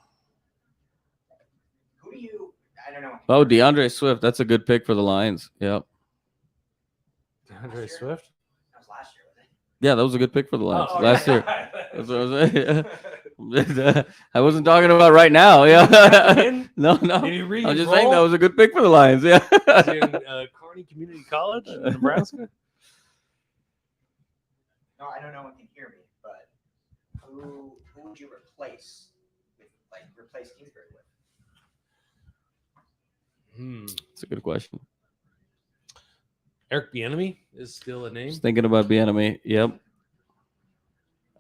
Who do you? I don't know. Oh, DeAndre Swift. That's a good pick for the Lions. Yep. DeAndre Swift. That was last year, wasn't it? Yeah, that was a good pick for the Lions last year. That's what I was saying. I wasn't talking about right now. Yeah. No. I'm just saying that was a good pick for the Lions. Yeah. In Kearney Community College in Nebraska. No, I don't know one can hear me, but who would you replace Kingsbury with? That's a good question. Eric Bieniemy is still a name. Just thinking about Bieniemy. Yep.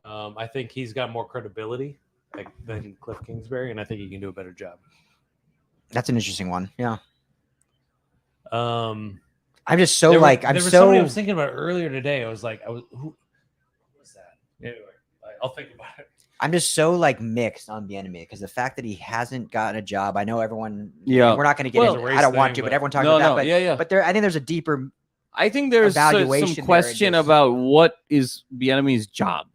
I think he's got more credibility than Cliff Kingsbury, and I think he can do a better job. That's an interesting one. Yeah. I'm just so somebody I was thinking about earlier today. I was like, who was that? Anyway, I'll think about it. I'm just so mixed on Bieniemy because the fact that he hasn't gotten a job. I know everyone. Yeah. We're not going to get into. I don't want to, but everyone talks about that. But I think there's a deeper. I think there's some question about what is Bieniemy's job.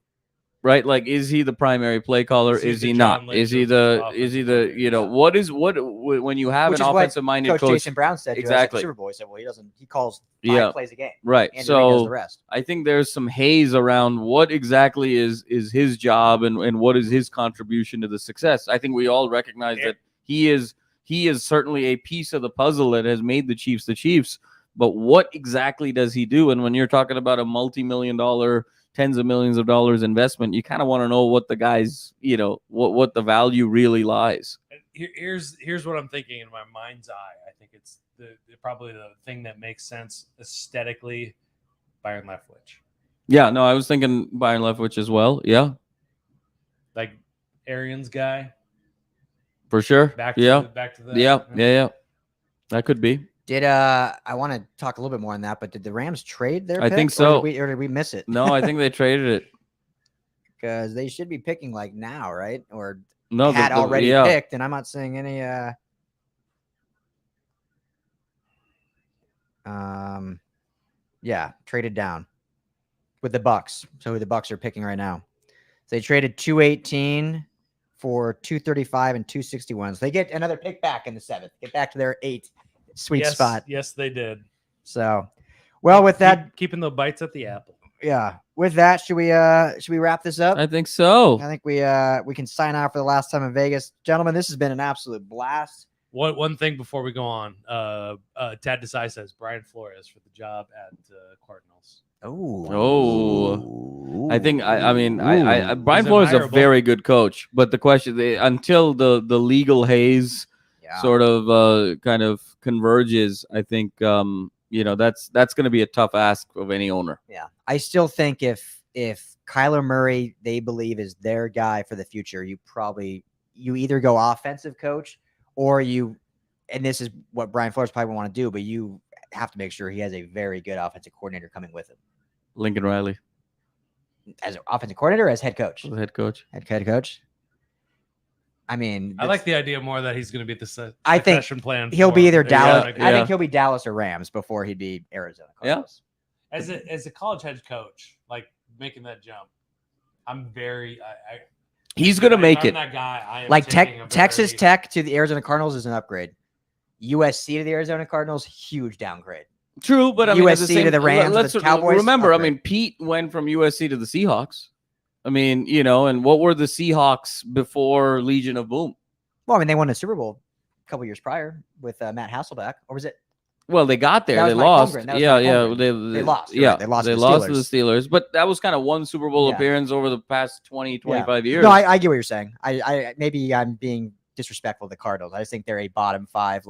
Right, like, is he the primary play caller? Is he not? Is he the? When you have an offensive-minded coach? Jason Brown said exactly. Super Bowl. He said, well, he doesn't. He calls 5 plays a game. Right. And so does the rest. I think there's some haze around what exactly is his job and what is his contribution to the success. I think we all recognize that he is certainly a piece of the puzzle that has made the Chiefs the Chiefs. But what exactly does he do? And when you're talking about a multi-million-dollar, tens of millions of dollars investment, you kind of want to know what the guy's, what the value really lies. Here's what I'm thinking in my mind's eye. I think it's probably the thing that makes sense aesthetically. Byron Leftwich. Yeah, no, I was thinking Byron Leftwich as well. Yeah, like Arians guy. For sure. Back to that. Yeah. That could be. Did I want to talk a little bit more on that, but did the Rams trade their pick? I think so. Or did we miss it? No, I think they traded it. Because they should be picking now, right? Or no, had already picked, and I'm not seeing any traded down with the Bucks. So the Bucks are picking right now. So they traded 218 for 235 and 261. So they get another pick back in the 7th. Get back to their 8 sweet spot. Yes, they did. So Well, with that, keeping the bites at the apple. yeah. With that, should we wrap this up? I think so. I think we can sign off for the last time in Vegas, gentlemen. This has been an absolute blast. One thing before we go on, Tad Desai says Brian Flores for the job at Cardinals. Oh, I think I mean Brian He's Flores is a admirable. very good coach, but the question until the legal haze sort of kind of converges, I think that's going to be a tough ask of any owner. Yeah, I still think if Kyler Murray they believe is their guy for the future, you either go offensive coach or and this is what Brian Flores probably want to do, but you have to make sure he has a very good offensive coordinator coming with him. Lincoln Riley as an offensive coordinator, or as head coach. Head coach. Head coach. I mean, I like the idea more that he's going to be the I think succession plan. He'll be either Dallas. Yeah. I think he'll be Dallas or Rams before he'd be Arizona Cardinals. Yeah. As a college head coach, like making that jump, I'm very. He's going to make it. That guy. I am like Texas Tech to the Arizona Cardinals is an upgrade. USC to the Arizona Cardinals, huge downgrade. True, but I mean, USC to the Rams, let's the Cowboys. Remember, upgrade. I mean, Pete went from USC to the Seahawks. I mean, and what were the Seahawks before Legion of Boom? Well, I mean, they won a Super Bowl a couple years prior with Matt Hasselbeck, or was it? Well, they got there. They lost. Yeah. They lost. Yeah, they lost. They lost to the Steelers, but that was kind of one Super Bowl appearance over the past 20, 25 years. No, I get what you're saying. I maybe I'm being disrespectful to the Cardinals. I just think they're a bottom 5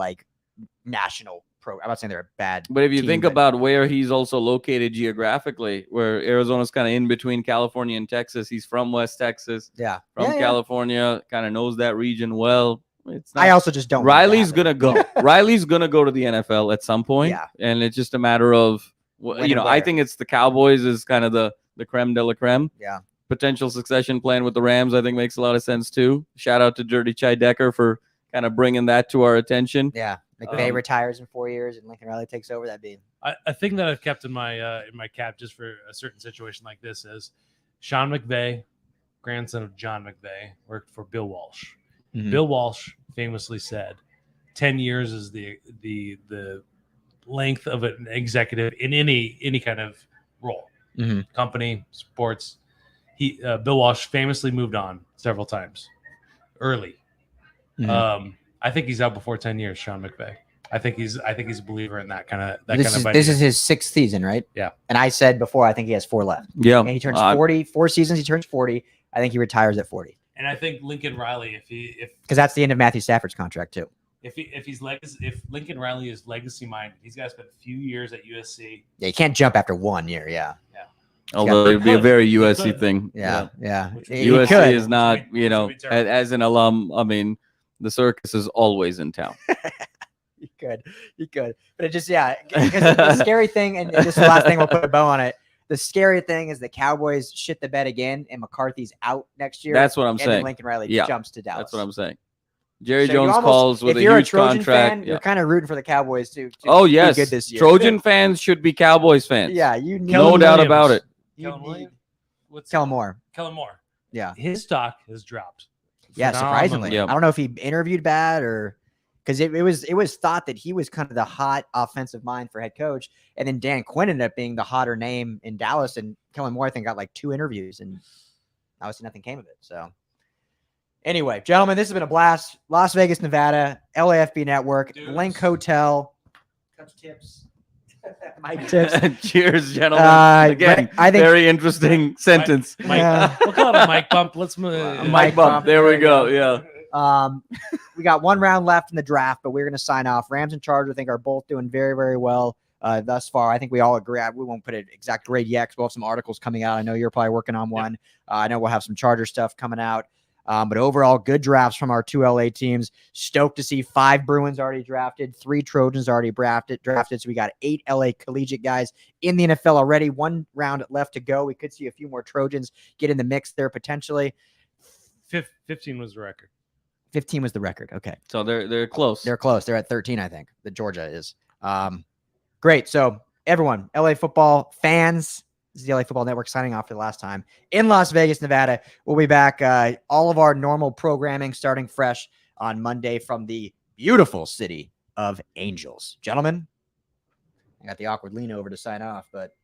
national program. I'm not saying they're a bad. But if you think about where he's also located geographically, where Arizona's kind of in between California and Texas, he's from West Texas. Yeah, from California, kind of knows that region well. It's not, I also just don't. Riley's gonna go. Riley's gonna go to the NFL at some point. Yeah, and it's just a matter of I think it's the Cowboys is kind of the creme de la creme. Yeah. Potential succession plan with the Rams, I think, makes a lot of sense too. Shout out to Dirty Chai Decker for kind of bringing that to our attention. Yeah. McVay retires in 4 years and Lincoln Riley takes over. That'd be. I think that I've kept in my cap just for a certain situation like this is Sean McVay, grandson of John McVay, worked for Bill Walsh. Mm-hmm. Bill Walsh famously said, 10 years is the length of an executive in any kind of role, company, sports. Bill Walsh famously moved on several times early. Mm-hmm. I think he's out before 10 years, Sean McVay. I think he's a believer in that kind of idea. This is his 6th season, right? Yeah. And I said before, I think he has 4 left. Yeah. And he turns 40, 4 seasons. He turns 40. I think he retires at 40. And I think Lincoln Riley, because that's the end of Matthew Stafford's contract too. If Lincoln Riley is legacy minded, he's got to spend a few years at USC. Yeah, you can't jump after 1 year. Yeah. Although it'd be a very USC thing. Yeah. USC is not, as an alum. I mean, the circus is always in town. You could, but it just because the scary thing, and this is the last thing we'll put a bow on it. The scary thing is the Cowboys shit the bed again, and McCarthy's out next year. That's what I'm saying. Lincoln Riley jumps to Dallas. That's what I'm saying. Jerry Jones calls with a huge contract. Fan, you're kind of rooting for the Cowboys to oh yes, be good this year. Trojan fans should be Cowboys fans. Yeah, you need no doubt about it. Kellen Moore. Yeah, his stock has dropped. Yeah, surprisingly. Yeah. I don't know if he interviewed bad or because it was thought that he was kind of the hot offensive mind for head coach, and then Dan Quinn ended up being the hotter name in Dallas, and Kellen Moore I think got like 2 interviews, and obviously nothing came of it. So anyway, gentlemen, this has been a blast. Las Vegas, Nevada, LAFB Network, Link Hotel. Coach tips. Mike tips. Cheers, gentlemen. Again, I think very interesting sentence. We'll call it a mic bump. Let's move. Mic bump. There we go. Yeah. We got 1 round left in the draft, but we're going to sign off. Rams and Chargers, I think, are both doing very, very well thus far. I think we all agree. We won't put an exact grade yet because we'll have some articles coming out. I know you're probably working on one. I know we'll have some Charger stuff coming out. But overall, good drafts from our 2 LA teams. Stoked to see 5 Bruins already drafted, 3 Trojans already drafted. So we got 8 LA collegiate guys in the NFL already. 1 round left to go. We could see a few more Trojans get in the mix there potentially. 15 was the record. 15 was the record. Okay. So they're close. They're close. They're at 13, I think. The Georgia is. Great. So everyone, LA football fans, this is the LA Football Network signing off for the last time in Las Vegas, Nevada. We'll be back. All of our normal programming starting fresh on Monday from the beautiful city of Angels. Gentlemen. I got the awkward lean over to sign off, but